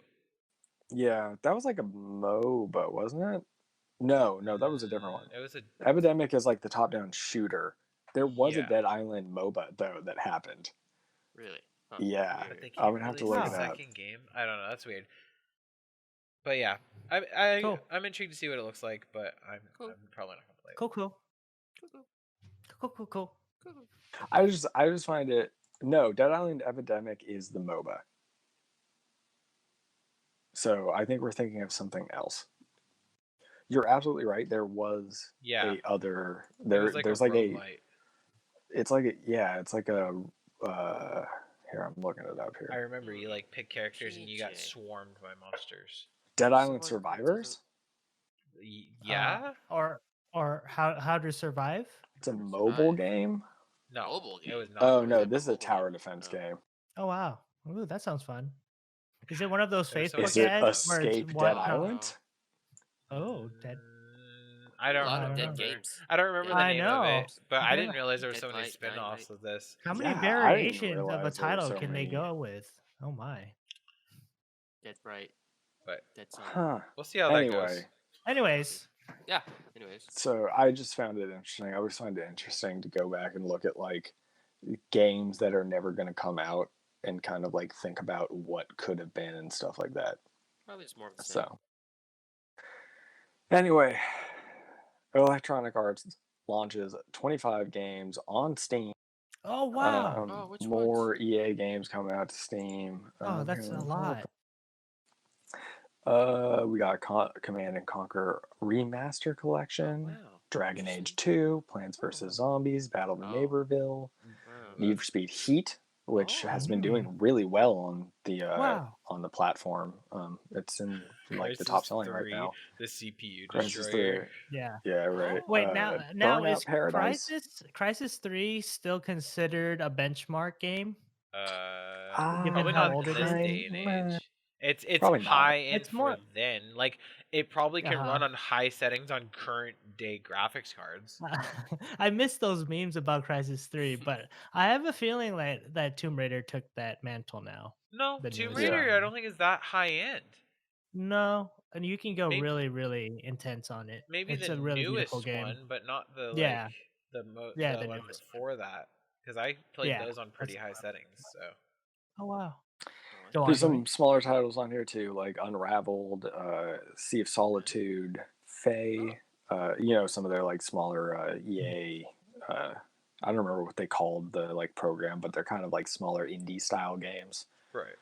Yeah, that was like a MOBA, wasn't it? No, that was a different one. It was a Epidemic is like the top-down shooter. There was a Yeah. Dead Island MOBA though that happened. Really? Huh. Yeah. But they I'm can't gonna have to release look a it up. second game. I don't know. That's weird. But yeah, Cool. I'm intrigued to see what it looks like. But I'm probably not gonna play it. Cool. I just find it. No, Dead Island Epidemic is the MOBA. So I think we're thinking of something else. You're absolutely right. There was Yeah. a other. It was like There's a like a. roguelite. It's like a, yeah. It's like a. Here, I'm looking it up I here. remember you like pick characters and you got PJ. swarmed by monsters. Dead Island So, like, Survivors. Yeah. Or how to survive? It's a mobile game. No. Mobile It was game? not. Oh mobile. no, yeah, this is a mobile tower game. defense Oh. game. Oh wow. Ooh, that sounds fun. Is it one of those There's Facebook Is it ads where it's Escape one- Dead Island? Oh, Dead. I don't A lot I of don't dead remember. games. I don't remember the I name know. of it, but I Yeah. didn't realize there were Dead so many Light, Dying spin-offs Light. of this. How many Yeah, I didn't variations of a realize there were title so can they many. go with? Oh my. Dead Bright. But Dead Sun. Huh. we'll see how that goes. Anyway, Anyways, Yeah. Anyways. so I just found it interesting. I always find it interesting to go back and look at like games that are never going to come out and kind of like think about what could have been and stuff like that. Probably just more of the same. So, anyway, Electronic Arts launches 25 games on Steam. oh wow. Oh, which more ones? EA games coming out to Steam. Oh, that's a lot. We got Command and Conquer Remaster Collection, Wow. Dragon Interesting. Age 2, Plants vs. Zombies, Battle of Oh. Neighborville, Wow. Need for Speed Heat, which Oh. has been doing really well on the Wow. on the platform. It's in like the Crysis top selling right 3, now. The CPU Crysis destroyer. 3. Yeah. Yeah, right. Wait, now Burnout is Paradise. Crisis 3 still considered a benchmark game? Probably Given not how old in it this is? day and age. It's Probably not. high end It's more- for then. Like it probably can Uh-huh. run on high settings on current day graphics cards. I miss those memes about Crisis 3, but I have a feeling that Tomb Raider took that mantle now. No, The Tomb newest Raider one. I don't think is that high end. No, and you can go Maybe- really, really intense on it. Maybe It's the a really newest beautiful game. one, but not the Yeah. the Yeah, the the one newest before that. Because I played Yeah, those on pretty that's high the one. settings. So Oh wow. Oh, Go on, There's Tony. some smaller titles on here too, like Unraveled, Sea of Solitude, Fae. Some of their like smaller EA. I don't remember what they called the like program, but they're kind of like smaller indie style games. right.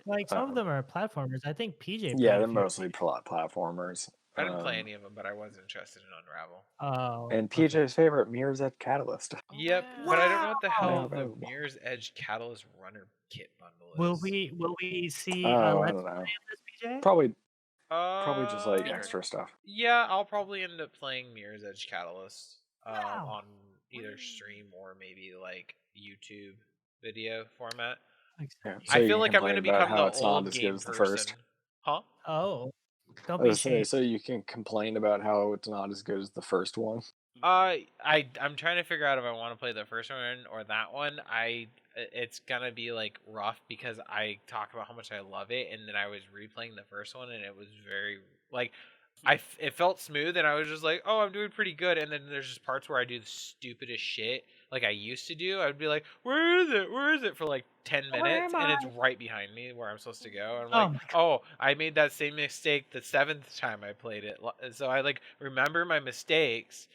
Like some of them are platformers. I think PJ. Yeah, played a they're few. mostly platformers. I didn't play any of them, but I was interested in Unravel. Oh. And okay. PJ's favorite, Mirror's Edge Catalyst. Yep, wow. but I don't know what the Wow. hell Now the available. Mirror's Edge Catalyst Runner kit bundle is. Will we see I let's don't know. play of this, PJ? Probably just like Uh, extra stuff. Yeah, I'll probably end up playing Mirror's Edge Catalyst Wow. on either stream or maybe like YouTube video format. Yeah. I you feel can like I'm going to complain about become how the it's not old as game good as the person. first. Huh? Oh, don't I be was saying, ashamed. so you can complain about how it's not as good as the first one. I'm trying to figure out if I want to play the first one or that one. It's gonna be like rough because I talk about how much I love it, and then I was replaying the first one, and it was very like it felt smooth, and I was just like, oh, I'm doing pretty good. And then there's just parts where I do the stupidest shit like I used to do. I'd be like, where is it? Where is it for like 10 minutes, and it's right behind me where I'm supposed to go. And I'm like, oh, I made that same mistake the 7th time I played it. So I like remember my mistakes,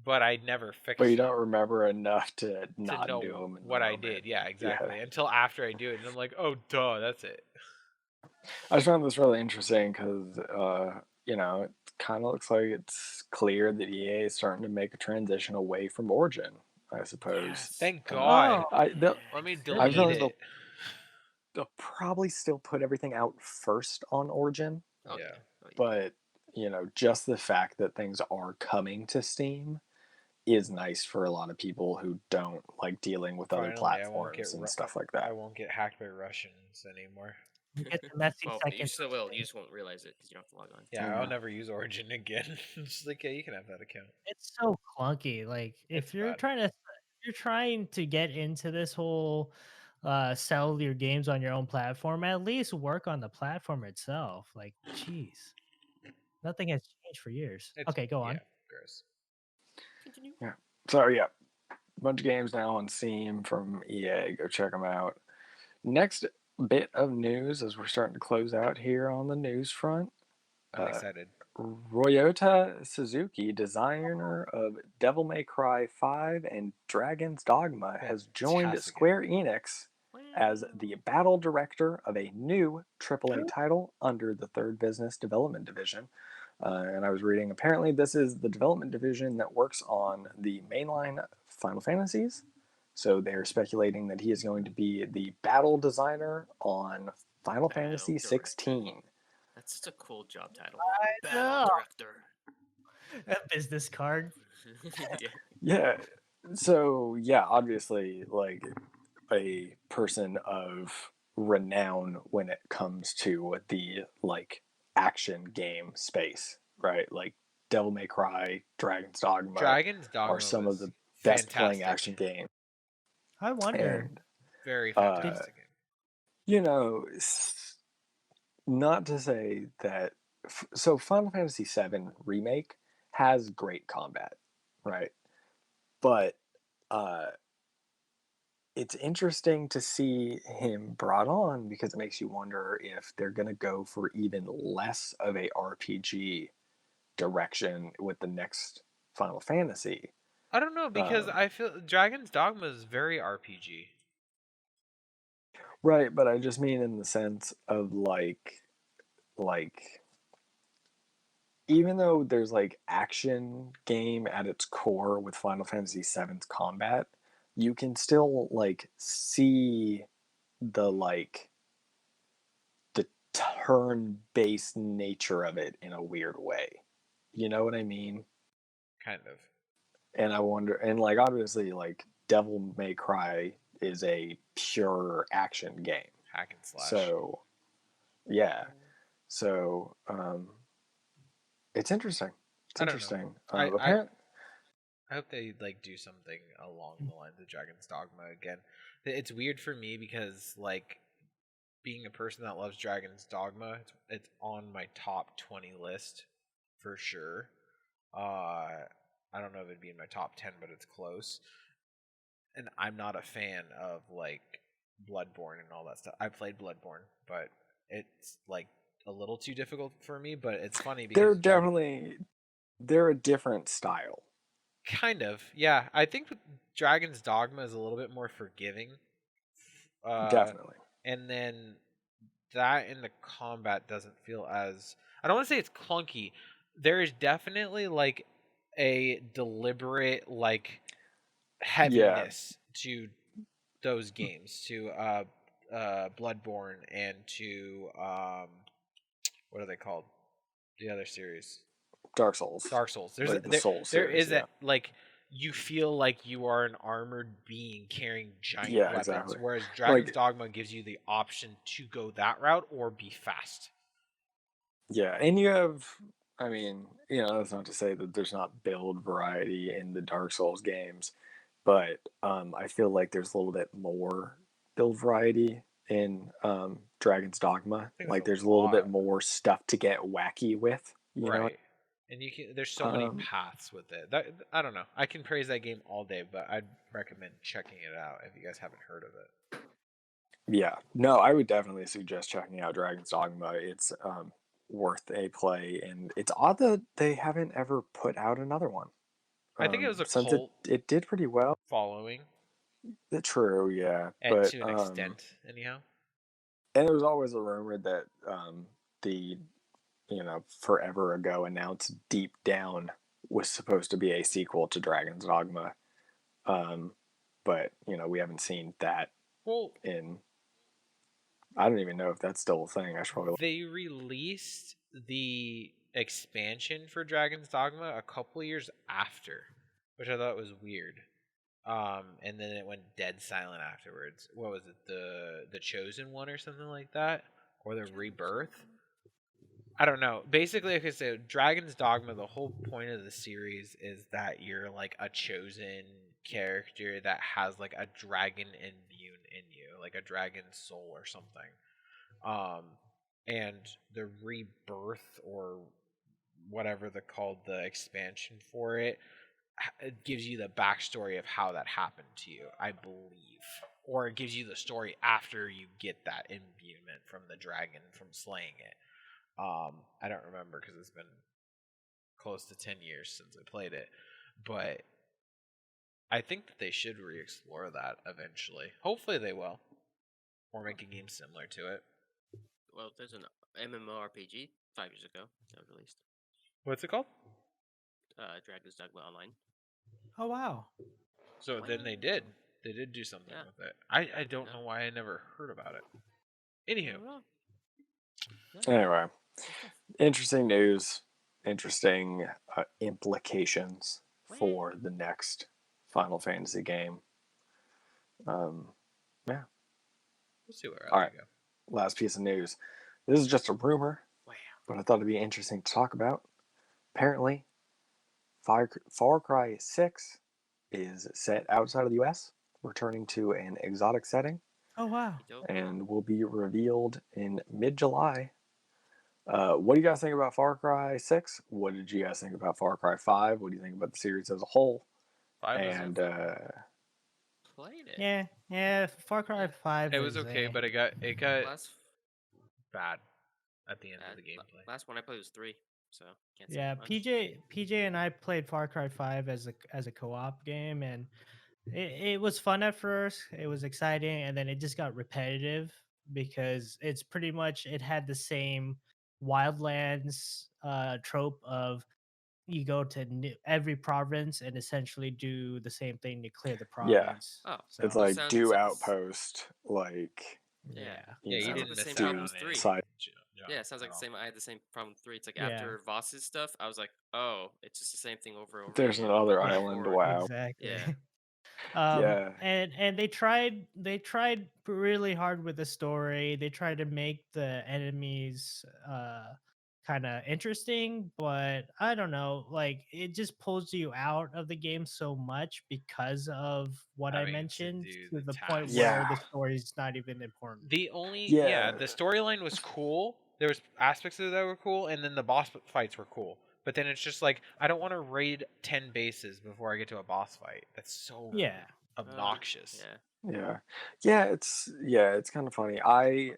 but I never fixed But you them don't remember enough to to not know do them in the what I moment. did. Yeah, Yeah. exactly. Until after I do it, and I'm like, oh, duh, that's it. I just found this really interesting because, it kind of looks like it's clear that EA is starting to make a transition away from Origin, I suppose. Thank God. Let me delete it. They'll probably still put everything out first on Origin. Oh, Yeah. But, just the fact that things are coming to Steam is nice for a lot of people who don't like dealing with other platforms and stuff like that. I won't get hacked by Russians anymore. You get the messy Well, second. you still will. You just won't realize it because you don't have to log on. Yeah, I'll never use Origin again. It's like, yeah, you can have that account. It's so clunky. Like if you're trying to get into this whole sell your games on your own platform, at least work on the platform itself. Like, jeez, nothing has changed for years. Okay, go on. Yeah, gross. Continue. Yeah. So yeah, a bunch of games now on Steam from EA. Go check them out. Next bit of news as we're starting to close out here on the news front. I'm excited. Ryota Suzuki, designer of Devil May Cry 5 and Dragon's Dogma, has joined Square Enix as the battle director of a new AAA title under the Third Business Development Division. And I was reading, apparently this is the development division that works on the mainline Final Fantasies. So they're speculating that he is going to be the battle designer on Final Fantasy 16. That's such a cool job title. Battle director. A business card. Yeah. So yeah, obviously, like a person of renown when it comes to the like action game space, right? Like Devil May Cry, Dragon's Dogma are some of the best playing action games. I wonder. And, very fantastic game. Not to say that. So Final Fantasy VII Remake has great combat, right? But it's interesting to see him brought on because it makes you wonder if they're going to go for even less of a RPG direction with the next Final Fantasy. I don't know, because I feel Dragon's Dogma is very RPG. Right, but I just mean in the sense of like even though there's like action game at its core with Final Fantasy VII's combat, you can still like see the turn-based nature of it in a weird way. You know what I mean? Kind of. And I wonder, and like obviously, like Devil May Cry is a pure action game, hack and slash. So, yeah, so it's interesting. It's interesting. I hope they like do something along the lines of Dragon's Dogma again. It's weird for me because like being a person that loves Dragon's Dogma, it's on my top 20 list for sure. I don't know if it'd be in my top 10, but it's close. And I'm not a fan of like Bloodborne and all that stuff. I played Bloodborne, but it's like a little too difficult for me. But it's funny because they're a different style. Kind of, yeah. I think Dragon's Dogma is a little bit more forgiving. Definitely. And then that in the combat doesn't feel as... I don't want to say it's clunky. There is definitely like a deliberate like heaviness to those games, to Bloodborne and to what are they called? The other series. Dark Souls. There's like the Souls there series, is that like you feel like you are an armored being carrying giant weapons, exactly. whereas Dragon's Dogma gives you the option to go that route or be fast. Yeah, and you have I mean, you know, that's not to say that there's not build variety in the Dark Souls games, but I feel like there's a little bit more build variety in Dragon's Dogma. I think Like, it's there's a a little bit lot. more stuff to get wacky with, you know? Right. And there's so many paths with it. That I don't know. I can praise that game all day, but I'd recommend checking it out if you guys haven't heard of it. Yeah. No, I would definitely suggest checking out Dragon's Dogma. It's worth a play, and it's odd that they haven't ever put out another one. I think it was a Since cult it did pretty well. following, True, yeah, and but to an extent, anyhow. and there was always a rumor that the forever ago announced Deep Down was supposed to be a sequel to Dragon's Dogma, but we haven't seen that Well, in. I don't even know if that's still a thing. I should probably. They released the expansion for Dragon's Dogma a couple years after, which I thought was weird. And then it went dead silent afterwards. What was it? The Chosen One or something like that, or the Rebirth? I don't know. Basically, like I said, Dragon's Dogma. The whole point of the series is that you're like a chosen character that has like a dragon imbued in you, like a dragon soul or something. Um, and the Rebirth or whatever they called the expansion for it, it gives you the backstory of how that happened to you, I believe, or it gives you the story after you get that imbuement from the dragon from slaying it. I don't remember because it's been close to 10 years since I played it, but I think that they should re-explore that eventually. Hopefully they will, or make a game similar to it. Well, there's an MMORPG 5 years ago that was released. What's it called? Dragon's Dogma Online. Oh wow! So then they did do something with it. I don't know why I never heard about it. Anywho, Anyway, interesting news, interesting implications for the next Final Fantasy game. Yeah. we'll see where All else right. we go. Last piece of news. This is just a rumor, but I thought it'd be interesting to talk about. Apparently, Far Cry 6 is set outside of the US, returning to an exotic setting. Oh wow! And will be revealed in mid-July. What do you guys think about Far Cry 6? What did you guys think about Far Cry 5? What do you think about the series as a whole? And played it. Yeah. Far Cry 5. It was okay, but it got bad at the end of the gameplay. Last one I played was 3, so can't say Yeah, much. PJ and I played Far Cry 5 as a co-op game, and it was fun at first. It was exciting, and then it just got repetitive because it's pretty much it had the same Wildlands trope of you go to every province and essentially do the same thing to clear the province. Oh, so it's like do outpost, like you didn't miss out on 3. Yeah, it sounds like the same. I had the same problem with 3. It's like after Voss's stuff, I was like, oh, it's just the same thing over and over. There's another island. Wow. Exactly. Yeah. And they tried really hard with the story. They tried to make the enemies kind of interesting, but I don't know, like it just pulls you out of the game so much because of what I mentioned to the point where the story's not even important. The only the storyline was cool. There was aspects of it that were cool, and then the boss fights were cool. But then it's just like I don't want to raid 10 bases before I get to a boss fight. That's so obnoxious. It's kind of funny. I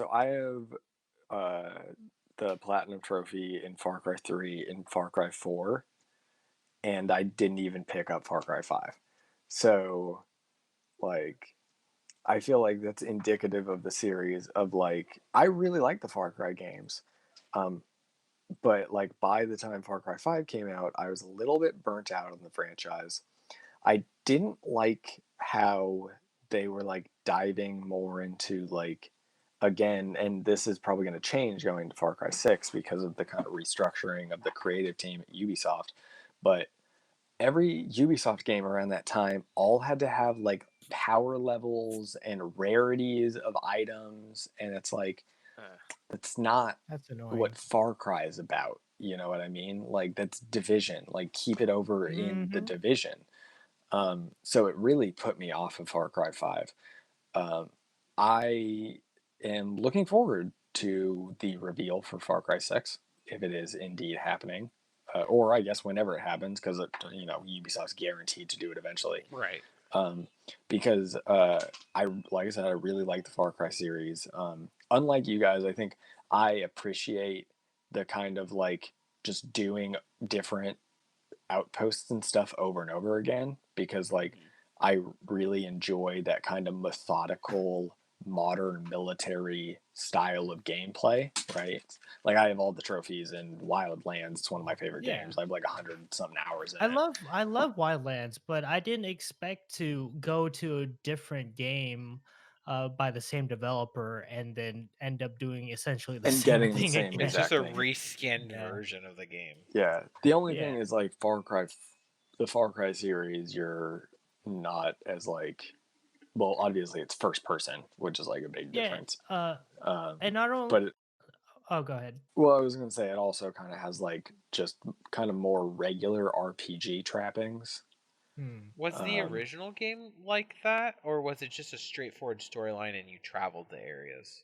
have the platinum trophy in Far Cry 3 and Far Cry 4, and I didn't even pick up Far Cry 5. So like I feel like that's indicative of the series of like I really like the Far Cry games. But like by the time Far Cry 5 came out, I was a little bit burnt out on the franchise. I didn't like how they were like diving more into like again, and this is probably going to change going to Far Cry 6 because of the kind of restructuring of the creative team at Ubisoft. But every Ubisoft game around that time all had to have like power levels and rarities of items, and it's like That's not That's annoying. what Far Cry is about. You know what I mean? Like, that's Division. Like, keep it over in the Division. So it really put me off of Far Cry 5. I am looking forward to the reveal for Far Cry 6, if it is indeed happening. Or I guess whenever it happens, because Ubisoft's guaranteed to do it eventually. Right. Because like I said, I really like the Far Cry series. Unlike you guys, I think I appreciate the kind of like just doing different outposts and stuff over and over again, because like I really enjoy that kind of methodical modern military style of gameplay, right? Like I have all the trophies in Wildlands. It's one of my favorite games. I have like 100 something hours in it. I love Wildlands, but I didn't expect to go to a different game by the same developer and then end up doing essentially the And same getting the thing same again. It's exact just a thing. reskinned Yeah. version of the game. Yeah. The only Yeah. thing is like the Far Cry series, you're not as like, well, obviously it's first person, which is like a big difference. And not only, But oh, go ahead. well, I was gonna say it also kind of has like just kind of more regular RPG trappings. Was the original game like that, or was it just a straightforward storyline and you traveled the areas?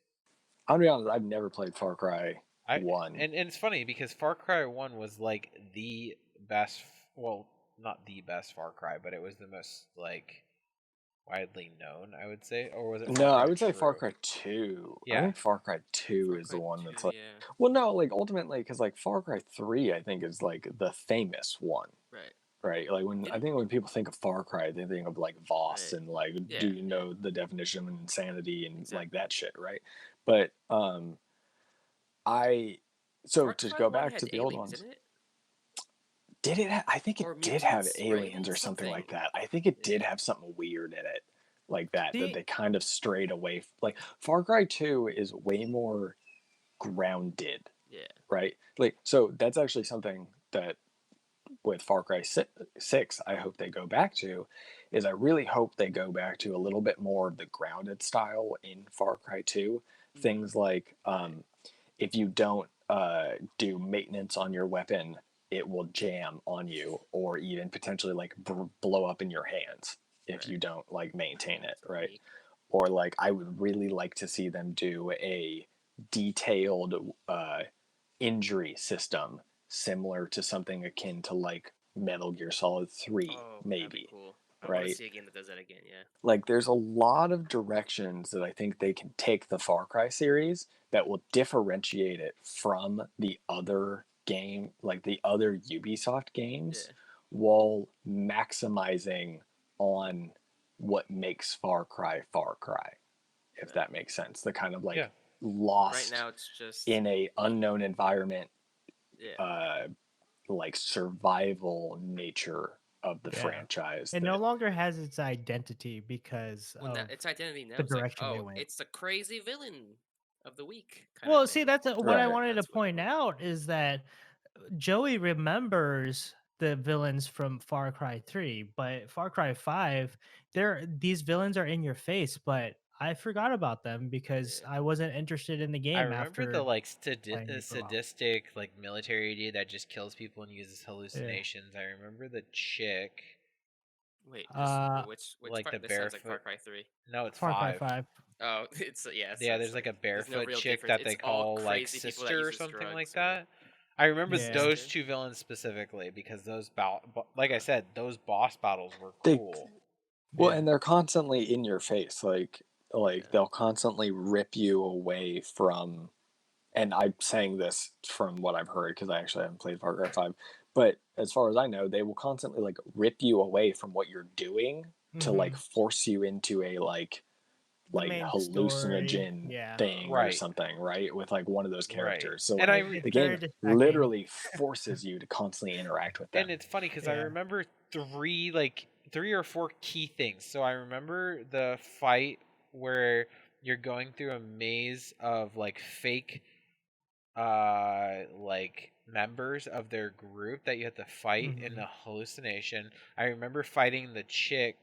I'll be honest, I've never played Far Cry 1. And it's funny because Far Cry 1 was like the best, well, not the best Far Cry, but it was the most like widely known, I would say. Or was it No, I would say Far Cry 2. Yeah. I think Far Cry 2 is the one that's like, well, no, like ultimately, because like Far Cry 3, I think is like the famous one. Right. Like I think when people think of Far Cry, they think of like Voss and like, do you know the definition of insanity and like that shit, right? But so Far to Cry go 1 back had to the aliens, old ones, didn't it? did it? I think it Or did have mutants, aliens right? or something like Something. that. I think it did have something weird in it, like that they kind of strayed away. Like Far Cry 2 is way more grounded. Yeah. Right. Like so that's actually something that with Far Cry 6, I hope they go back to, is I really hope they go back to a little bit more of the grounded style in Far Cry 2. Things like if you don't do maintenance on your weapon, it will jam on you, or even potentially like blow up in your hands if you don't like maintain it, right? Or like I would really like to see them do a detailed injury system similar to something akin to like Metal Gear Solid 3, maybe. That'd be cool. I right? want to see a game that does that again, yeah. Like there's a lot of directions that I think they can take the Far Cry series that will differentiate it from the other game, like the other Ubisoft games, while maximizing on what makes Far Cry, if that makes sense. The kind of like lost right now it's just in a unknown environment, like survival nature of the franchise. It no longer has its identity because of its identity now the it's like, direction they went. it's the crazy villain of the week. Well, see, that's what I wanted to point out is that Joey remembers the villains from Far Cry 3, but Far Cry 5, these villains are in your face, but I forgot about them because I wasn't interested in the game. I remember after the like playing it for a while. sadistic like military idiot that just kills people and uses hallucinations. I remember the chick. Wait, which like Far, the this barefoot. sounds like Far Cry 3. No, it's Far Cry 5. 5. Oh, it's yeah. So There's like a barefoot no chick difference. that they It's all call like crazy people that sister or uses something drugs like or- that. I remember those two villains specifically because those like I said, those boss battles were cool. Well, and they're constantly in your face, like they'll constantly rip you away from. And I'm saying this from what I've heard because I actually haven't played Far Cry 5. But as far as I know, they will constantly like rip you away from what you're doing to like force you into a like hallucinogen thing or something, right? With like one of those characters. So like, the game literally forces you to constantly interact with them. And it's funny because I remember three or four key things. So I remember the fight where you're going through a maze of like fake like members of their group that you have to fight in a hallucination. I remember fighting the chick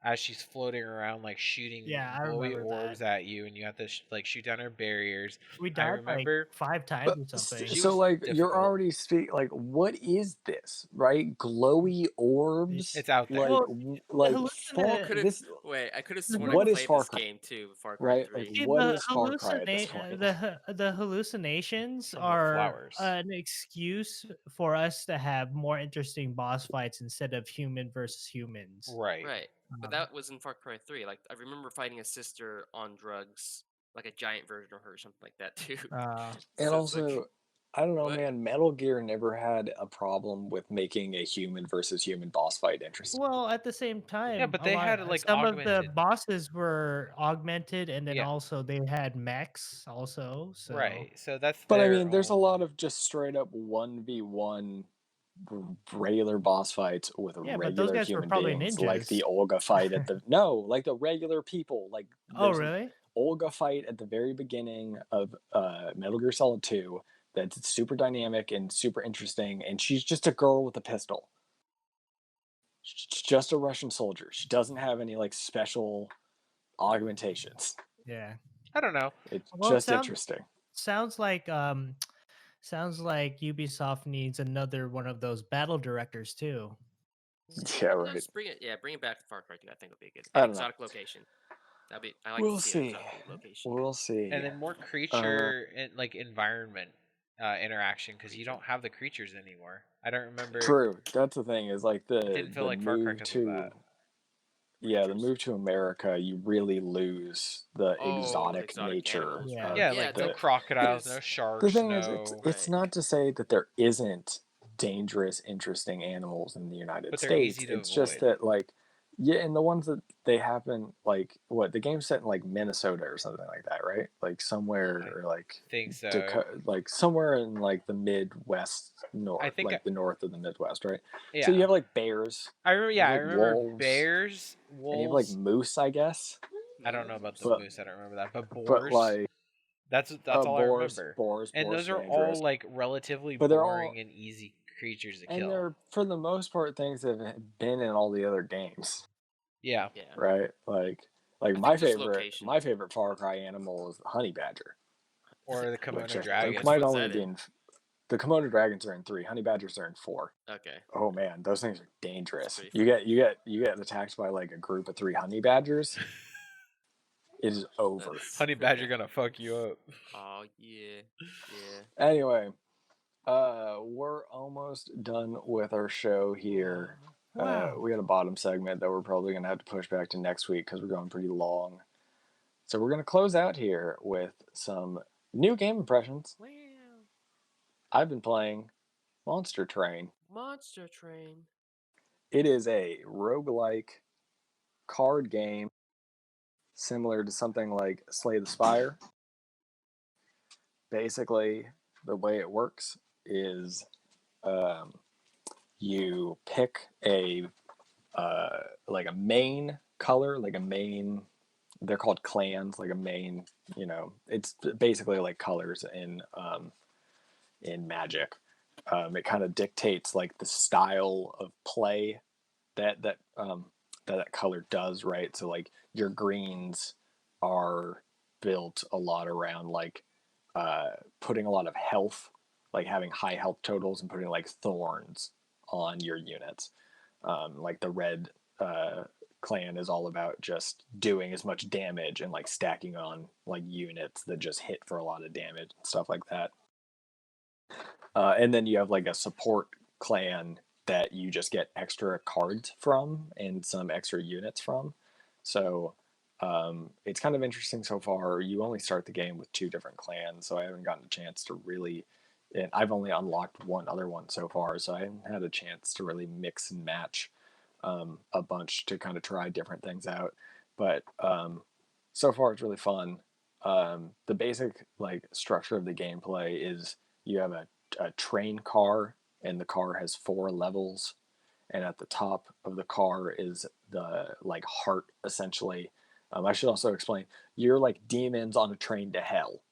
as she's floating around, like shooting Yeah, I glowy remember orbs that. at you, and you have to like shoot down her barriers. We I died like remember 5 times But or something. she so, was like, you're difficult. already like, what is this, right? Glowy orbs, It's out there. like, Well, like I Far. could have This, wait. I could have the sworn I what is played Far this Cry, game too, Far Cry right? Like, 3. See, what is Far Cry at this point? the hallucinations From the are flowers. an excuse for us to have more interesting boss fights instead of human versus humans. Right. Right. But that was in Far Cry 3. Like I remember fighting a sister on drugs, like a giant version of her or something like that too. And So it's like, also, I don't know, what? man. Metal Gear never had a problem with making a human versus human boss fight interesting. Well, at the same time, Yeah, but they had like some of the augmented. bosses were augmented, and then Yeah. also they had mechs also. So Right. So that's But I their mean, there's a own. lot of just straight up 1v1 regular boss fights with yeah, but those regular guys were human probably beings, like the ninjas. Olga fight at the no, like the regular people. Like Oh, there's an really? Olga fight at the very beginning of Metal Gear Solid 2 that's super dynamic and super interesting, and she's just a girl with a pistol. She's just a Russian soldier. She doesn't have any like special augmentations. Yeah. I don't know. It's Well, it just interesting. sounds like Ubisoft needs another one of those battle directors too. Yeah, No, right. just bring it. Yeah, bring it back to Far Cry 2. I think would be good. I An don't know. exotic location. That'd be. I like We'll to see an see. exotic location. We'll see. And then more creature and like environment interaction, because you don't have the creatures anymore. I don't remember. True. That's the thing is like It didn't feel the like Far Cry move 'cause of to that. the move to America, you really lose the Oh, exotic exotic nature. animals, Yeah. Of Yeah, Yeah, like no the, crocodiles, no because sharks, the thing is, no. it's Right. not to say that there isn't dangerous, interesting animals in the United But they're States. easy to It's just avoid. that like yeah, and the ones that they happen like what the game's set in like Minnesota or something like that, right? Like somewhere I or like think so. like somewhere in like the Midwest north, I think like the north of the Midwest, right? Yeah. So you have like bears, I remember. you Yeah, have, I like, remember wolves, bears, and you have like wolves. moose, I guess. I don't know about the But moose. I don't remember that. But but boars. like That's all I boars, remember. boars, And boars those are are dangerous. all like relatively But they're boring all and easy creatures to and kill. they're for the most part things that have been in all the other games. Yeah. Yeah. Right? Like I my think just favorite location. my favorite Far Cry animal is the honey badger. Or the Komodo Which I dragon. think Which might one's only that be in? the Komodo dragons are in 3, honey badgers are in 4. Okay. Oh man, those things are dangerous. pretty You get attacked by like a group of 3 honey badgers. It is over. That's Honey pretty badger good. gonna fuck you up. Oh yeah, yeah. Anyway, we're almost done with our show here. Wow. We got a bottom segment that we're probably gonna have to push back to next week because we're going pretty long. So we're gonna close out here with some new game impressions. Wow. I've been playing Monster Train. Monster Train. It is a roguelike card game similar to something like Slay the Spire. Basically, the way it works is you pick a like a main color, like a main. They're called clans, like a main. You know, it's basically like colors in Magic. It kind of dictates like the style of play that color does, right? So like your greens are built a lot around like putting a lot of health, like having high health totals and putting like thorns on your units. Like the red clan is all about just doing as much damage and like stacking on like units that just hit for a lot of damage and stuff like that. And then you have like a support clan that you just get extra cards from and some extra units from. So it's kind of interesting so far. You only start the game with 2 different clans, so I haven't gotten a chance to really. And I've only unlocked one other one so far, so I haven't had a chance to really mix and match a bunch to kind of try different things out. But so far, it's really fun. The basic like structure of the gameplay is you have a train car, and the car has 4 levels, and at the top of the car is the like heart essentially. I should also explain you're like demons on a train to hell,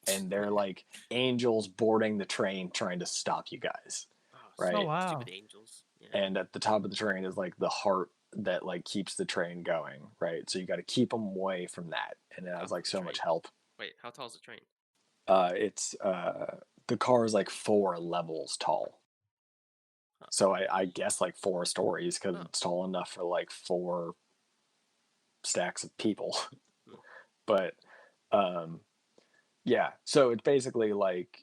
and they're like angels boarding the train trying to stop you guys, Oh, right? Oh, wow. Stupid angels. Yeah. And at the top of the train is like the heart that like keeps the train going, right? So you got to keep them away from that, and it has like so much help. Wait, how tall is the train? It's the car is like 4 levels tall. So I guess like 4 stories because it's tall enough for like 4 stacks of people. But yeah, so it's basically like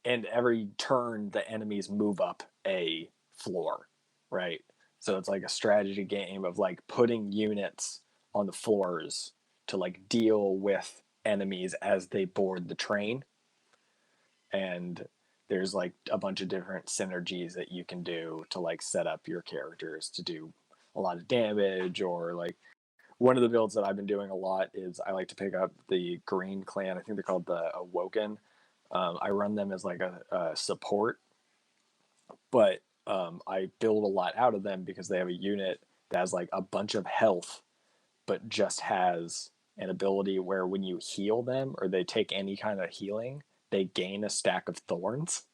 and every turn the enemies move up a floor, right? So it's like a strategy game of like putting units on the floors to like deal with enemies as they board the train. And there's like a bunch of different synergies that you can do to like set up your characters to do a lot of damage. Or like one of the builds that I've been doing a lot is I like to pick up the green clan. I think they're called the Awoken. I run them as like a support, but I build a lot out of them because they have a unit that has like a bunch of health but just has an ability where when you heal them or they take any kind of healing, they gain a stack of thorns.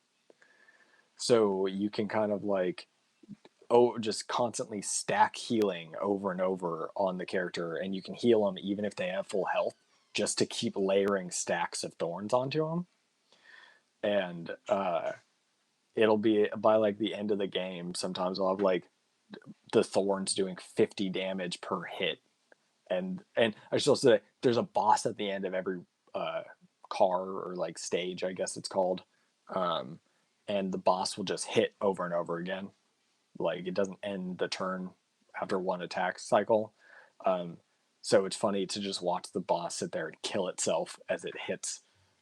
So you can kind of like just constantly stack healing over and over on the character, and you can heal them even if they have full health, just to keep layering stacks of thorns onto them. And it'll be by like the end of the game, sometimes I'll have like the thorns doing 50 damage per hit. And I should also say there's a boss at the end of every car or like stage, I guess it's called, and the boss will just hit over and over again. Like it doesn't end the turn after one attack cycle. So it's funny to just watch the boss sit there and kill itself as it hits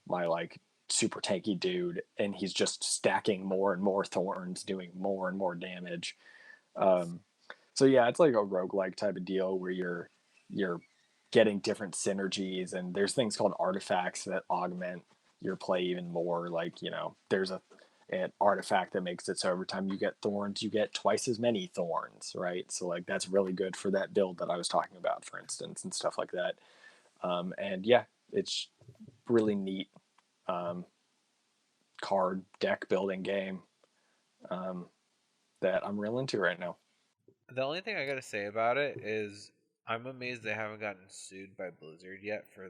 my like super tanky dude, and he's just stacking more and more thorns, doing more and more damage. So yeah, it's like a roguelike type of deal where you're getting different synergies, and there's things called artifacts that augment your play even more. Like, you know, there's an artifact that makes it so every time you get thorns, you get twice as many thorns, right? So like that's really good for that build that I was talking about, for instance, and stuff like that. And yeah, it's really neat card deck building game that I'm real into right now. The only thing I gotta say about it is I'm amazed they haven't gotten sued by Blizzard yet for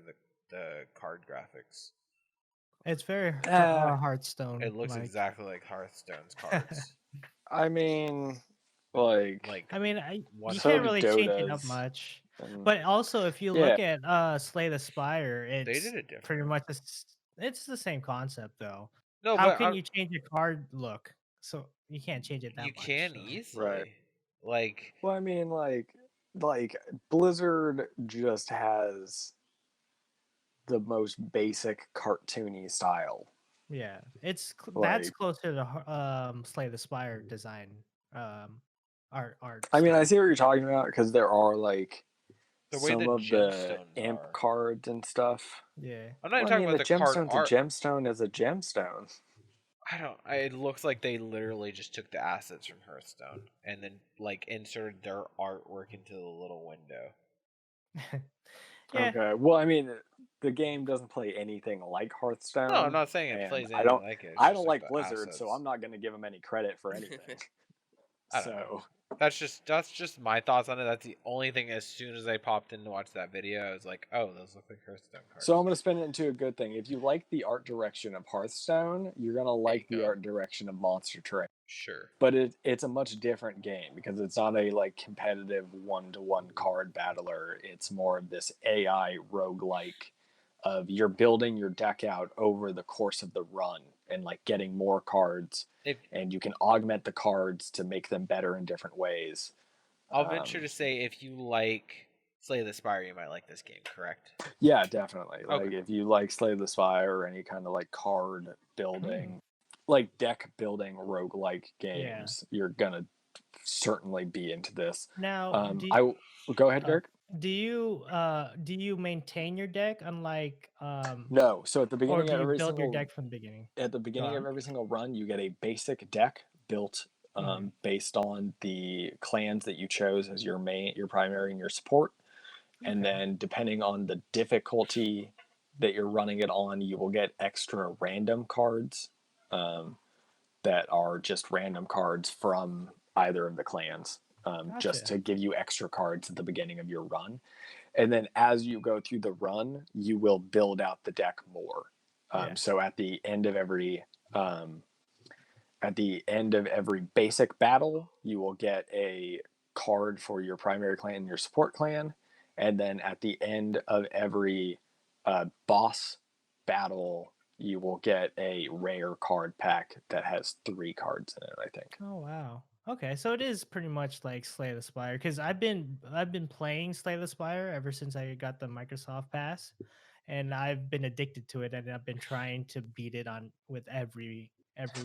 the card graphics. It's very Hearthstone. It looks exactly like Hearthstone's cards. I mean, like I mean, you so can't really change it up Dota's, much. But also, if you look at Slay the Spire, they it's did it different. pretty much it's the same concept though. No, how but can you change a card look? So you can't change it that much. You can so. easily, right? Like, well, I mean, like Blizzard just has the most basic cartoony style. Yeah, it's that's closer to Slay the Spire design, art. I mean, I see what you're talking about because there are like the way some the of the imp are. cards and stuff. Yeah, I'm not even talking about the gemstone's card art. A gemstone is a gemstone. It looks like they literally just took the assets from Hearthstone and then like inserted their artwork into the little window. Yeah. Okay. Well, I mean, the game doesn't play anything like Hearthstone. No, I'm not saying it plays anything like it. I don't like Blizzard, so I'm not going to give them any credit for anything. I don't know. That's just my thoughts on it. That's the only thing. As soon as I popped in to watch that video, I was like, "Oh, those look like Hearthstone cards." So I'm going to spin it into a good thing. If you like the art direction of Hearthstone, you're going to like the art direction of Monster Train. Sure. But it's a much different game because it's not a like competitive 1-to-1 card battler. It's more of this AI roguelike of you're building your deck out over the course of the run and like getting more cards, and you can augment the cards to make them better in different ways. I'll venture to say if you like Slay the Spire, you might like this game, correct? Yeah, definitely. Okay. Like if you like Slay the Spire or any kind of like card building, like deck building roguelike games, you're gonna certainly be into this. Now, go ahead, Dirk. Do you maintain your deck unlike No, so at the beginning of every build your deck from the beginning? At the beginning of every single run, you get a basic deck built based on the clans that you chose as your primary, and your support. And then depending on the difficulty that you're running it on, you will get extra random cards that are just random cards from either of the clans. just Gotcha. to give you extra cards at the beginning of your run. And then as you go through the run, you will build out the deck more. Yeah. So at the end of every basic battle, you will get a card for your primary clan and your support clan. And then at the end of every boss battle, you will get a rare card pack that has 3 cards in it, I think. Oh wow. Okay, so it is pretty much like Slay the Spire because I've been playing Slay the Spire ever since I got the Microsoft Pass, and I've been addicted to it, and I've been trying to beat it on with every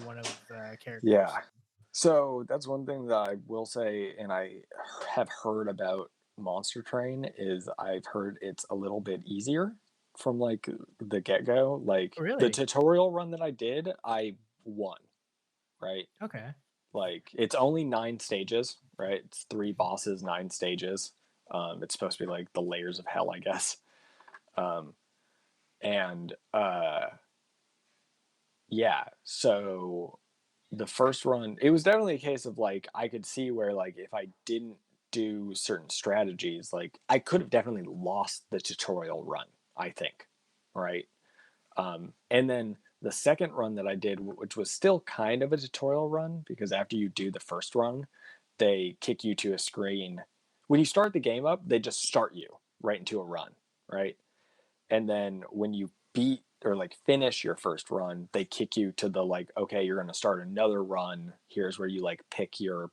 one of the Yeah. characters. So that's one thing that I will say, and I have heard about Monster Train, is I've heard it's a little bit easier from like the get-go. Like Oh, the really? tutorial run that I did, I won, right? Okay. Like it's only 9 stages, right? It's 3 bosses, 9 stages. It's supposed to be like the layers of hell, I guess. Um, and yeah, so the first run, it was definitely a case of like I could see where like if I didn't do certain strategies, like I could have definitely lost the tutorial run, I think, right? And then the second run that I did, which was still kind of a tutorial run, because after you do the first run, they kick you to a screen. When you start the game up, they just start you right into a run, right? And then when you beat or like finish your first run, they kick you to the like, okay, you're going to start another run. Here's where you like pick your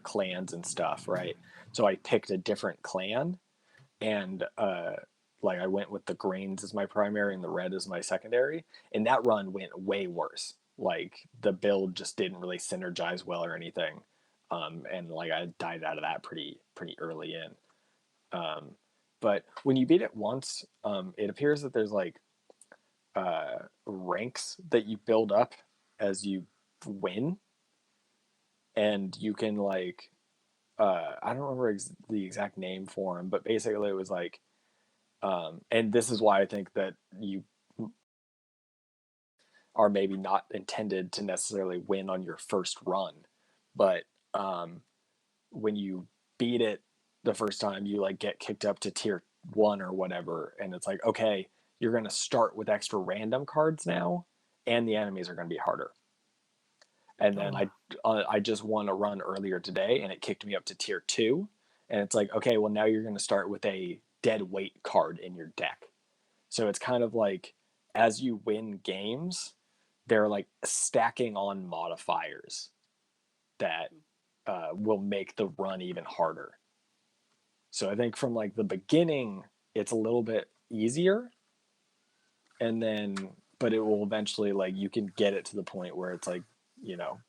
clans and stuff, right? So I picked a different clan, and like I went with the greens as my primary and the red as my secondary, and that run went way worse. Like the build just didn't really synergize well or anything, and like I died out of that pretty early in. But when you beat it once, it appears that there's like ranks that you build up as you win, and you can like I don't remember the exact name for them, but basically it was like, and this is why I think that you are maybe not intended to necessarily win on your first run, but when you beat it the first time, you like get kicked up to tier 1 or whatever, and it's like, okay, you're going to start with extra random cards now, and the enemies are going to be harder. And then Oh. I just won a run earlier today, and it kicked me up to tier 2, and it's like, okay, well now you're going to start with a dead weight card in your deck. So it's kind of like as you win games, they're like stacking on modifiers that will make the run even harder. So I think from like the beginning, it's a little bit easier, and then but it will eventually like you can get it to the point where it's like, you know,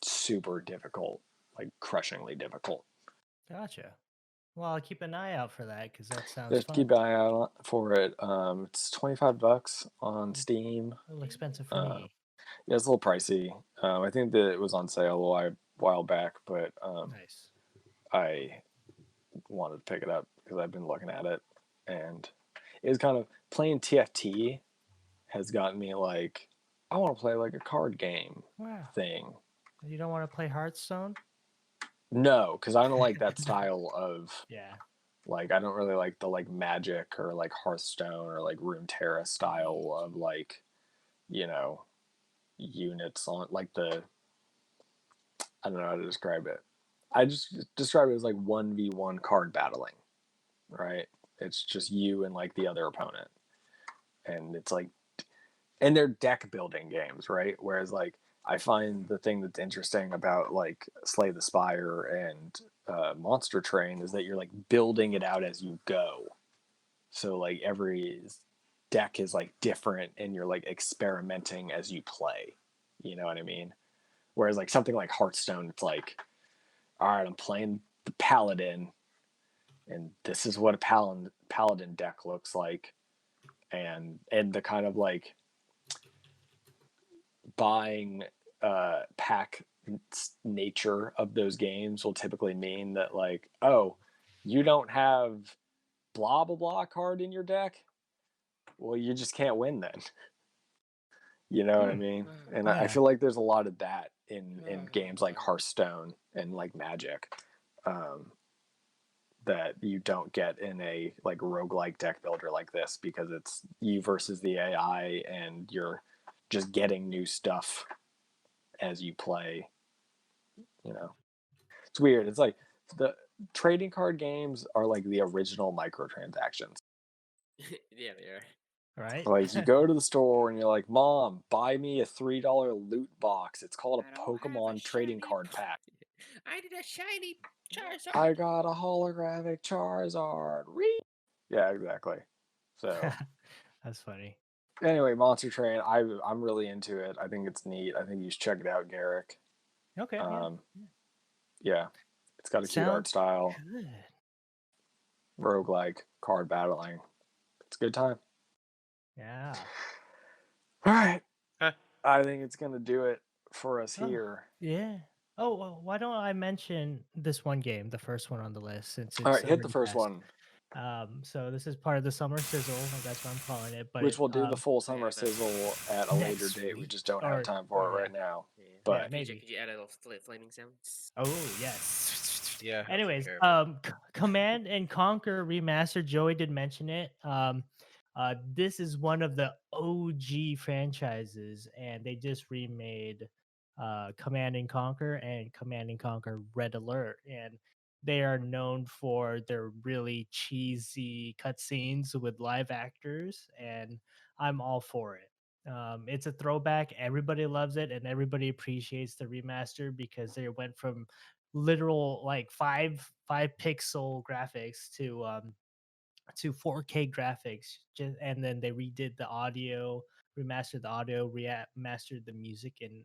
super difficult, like crushingly difficult. Gotcha. Well, I'll keep an eye out for that because that sounds Just keep fun. an eye out for it. It's $25 on Steam. A little expensive for me. Yeah, it's a little pricey. I think that it was on sale a while back, but Nice. I wanted to pick it up because I've been looking at it, and it was kind of playing TFT has gotten me like, I want to play like a card game Wow. thing. You don't want to play Hearthstone? No, because I don't like that style of Yeah. like, I don't really like the like Magic or like Hearthstone or like Runeterra style of like, you know, units on like the, I don't know how to describe it. I just describe it as like 1v1 card battling, right? It's just you and like the other opponent. And it's like, and they're deck building games, right? Whereas like I find the thing that's interesting about like Slay the Spire and Monster Train is that you're like building it out as you go. So like every deck is like different, and you're like experimenting as you play. You know what I mean? Whereas like something like Hearthstone, it's like, all right, I'm playing the Paladin, and this is what a Paladin deck looks like, and the kind of like buying pack nature of those games will typically mean that like, oh, you don't have blah blah blah card in your deck, well you just can't win then. You know what I mean? And I Yeah. feel like there's a lot of that in games like Hearthstone and like Magic, that you don't get in a like roguelike deck builder like this, because it's you versus the AI and you're just getting new stuff as you play. You know, it's weird. It's like the trading card games are like the original microtransactions. Yeah, they are. Right? Like you go to the store and you're like, "Mom, buy me a $3 loot box. It's called a Pokemon trading card pack. I need a shiny Charizard. I got a holographic Charizard." Yeah, exactly. So That's funny. anyway, Monster Train, I'm really into it. I think it's neat. I think you should check it out, Garrick. Okay. Yeah, it's got a cute art Sounds style, good. roguelike, card battling. It's a good time. Yeah. All right. Huh. I think it's going to do it for us here. Yeah. Oh, well, why don't I mention this one game, the first one on the list, since it's All right, hit the already first passed. one. So this is part of the summer sizzle. That's what I'm calling it. But Which we'll do the full summer that's- sizzle at a later Next date. We week, just don't or- have time for it yeah. right now. Yeah. But maybe. Could you add a little flaming sound? Oh yes. Yeah. Anyways, terrible. Command and Conquer Remastered. Joey did mention it. This is one of the OG franchises, and they just remade Command and Conquer Red Alert, and they are known for their really cheesy cutscenes with live actors, and I'm all for it. It's a throwback. Everybody loves it, and everybody appreciates the remaster because they went from literal like five pixel graphics to 4K graphics, and then they redid the audio, remastered the audio, remastered the music, and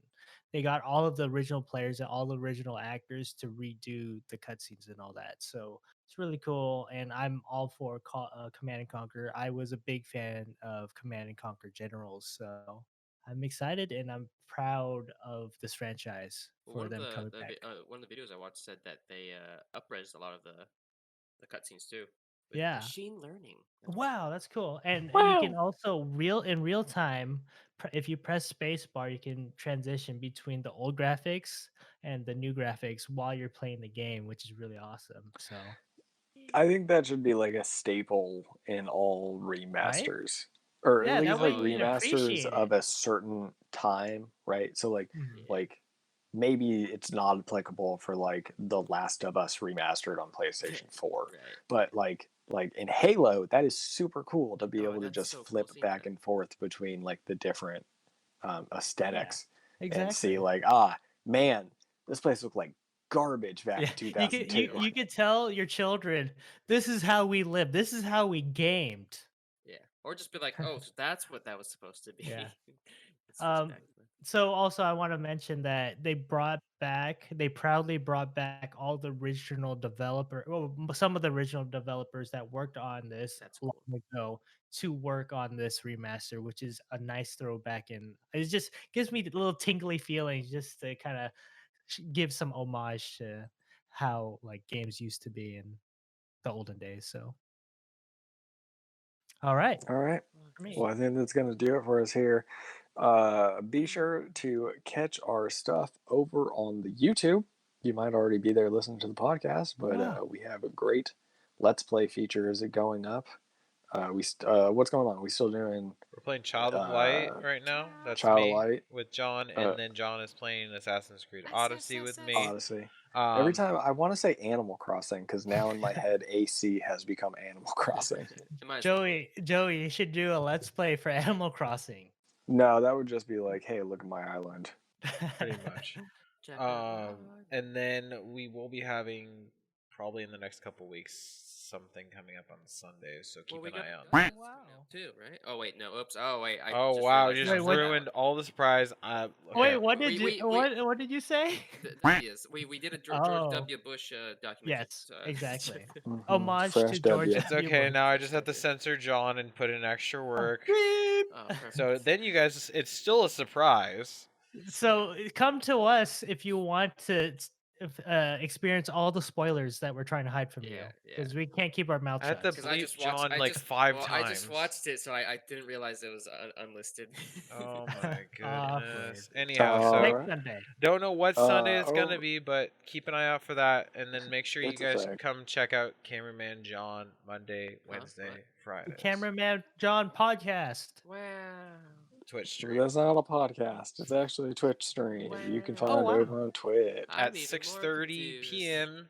they got all of the original players and all the original actors to redo the cutscenes and all that. So it's really cool, and I'm all for Command and Conquer. I was a big fan of Command and Conquer Generals, so I'm excited and I'm proud of this franchise for One of them coming back. one of the videos I watched said that they upresed a lot of the cutscenes too. With Yeah. machine learning. Wow, that's cool. And Wow. you can also in real time, if you press space bar, you can transition between the old graphics and the new graphics while you're playing the game, which is really awesome. So, I think that should be like a staple in all remasters. Or yeah, at that least way like you can remasters appreciate of it. a certain time, right? So Mhm. like maybe it's not applicable for like The Last of Us remastered on PlayStation 4. Right. But like in Halo, that is super cool to be able to that's just so cool flip seeing back that. and forth between like the different aesthetics and see Exactly. like, man, this place looked like garbage back in You 2002. you could tell your children, this is how we live. This is how we gamed. Yeah. Or just be like, oh, so that's what that was supposed to be. Yeah. It's spectacular. So also I want to mention that they proudly brought back all the original some of the original developers that worked on this That's long cool. ago to work on this remaster, which is a nice throwback, and it just gives me little tingly feelings just to kind of give some homage to how like games used to be in the olden days. So, all right. All right. For me. Well, I think that's going to do it for us here. Be sure to catch our stuff over on the YouTube. You might already be there listening to the podcast, but we have a great Let's Play feature. Is it going up? What's going on? We still doing? We're playing Child of Light right now. That's Child me of Light with John, and then John is playing Assassin's Creed Odyssey with me. Odyssey. Every time I want to say Animal Crossing because now in my head AC has become Animal Crossing. Joey, you should do a Let's Play for Animal Crossing. No, that would just be like, hey, look at my island. Pretty much. And then we will be having probably in the next couple weeks something coming up on Sundays, so keep an eye out. Wow. Too, right? Oh wait, no. Oops. Oh wait. Oh wow! You just ruined all the surprise. Okay. Wait, what did what did you say? Yes, we did a George W. Bush documentary. Yes, exactly. Homage to George. It's okay. Now I just have to censor John and put in extra work. So then you guys, it's still a surprise. So come to us if you want to experience all the spoilers that we're trying to hide from you, Yeah, because we can't keep our mouth I had shut. to Because I bleep just watched. John I like just 5 well, times. I just watched it, so I didn't realize it was unlisted. Oh my Awkward. goodness. Anyhow, so Next Sunday. don't know what Sunday it's gonna oh, be, but keep an eye out for that, and then make sure you it's a guys thing. come check out Cameraman John Monday, Wednesday, What? Fridays. Cameraman John podcast. Wow. Twitch stream That's not a podcast. It's actually a Twitch stream. You can find wow. over on Twitch. I'm at even more 6:30 confused. p.m.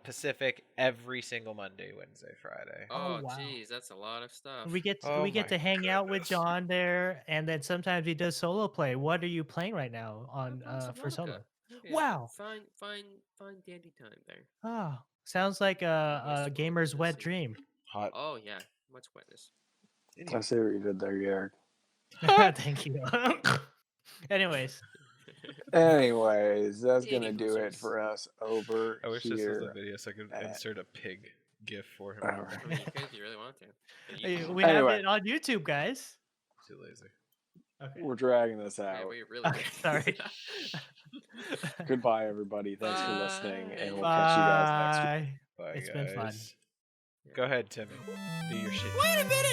Pacific every single Monday, Wednesday, Friday. Oh, wow. jeez, that's a lot of stuff. We get Oh we get my to hang out with goodness. John there, and then sometimes he does solo play. What are you playing right now on for solo? Yeah, Wow. Fine dandy time there. Oh, sounds like a Wasteful, gamer's wet messy. dream. Hot. Oh yeah, much wetness. I see what you did there, Garrick. Thank you. Anyways, That's gonna Any do it losers. for us over I wish this was a here. video so I could at- insert a pig gif for him. Alright. I mean, you could if you really want to. But you we can- have Anyway. it on YouTube, guys. Too lazy. Okay. We're dragging this Yeah, out. we really. Okay, sorry. Goodbye, everybody. Thanks for listening, Bye. and we'll catch you guys next week. Bye. Bye, It's guys. been fun. Go ahead, Timmy. Do your shit. Wait a minute!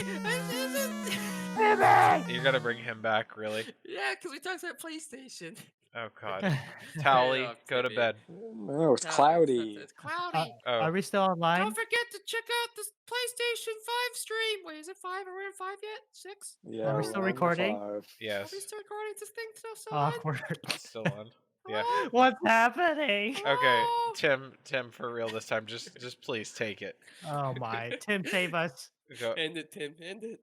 You gotta bring him back, really? Yeah, because we talked about PlayStation. Oh God. Tally, off, go to Timmy. bed. No, it's cloudy. It's cloudy. Oh, Are we still online? Don't forget to check out this PlayStation 5 stream. Wait, is it 5? Are we on 5 yet? 6? Yeah, Are we we're still on the recording? 5. Are yes. we still recording this thing still on? Awkward. Still on. Yeah. Hello? What's happening? Okay, Hello? Tim, for real this time. Just please take it. Oh my. Tim, save us. Go. End it, Tim. End it.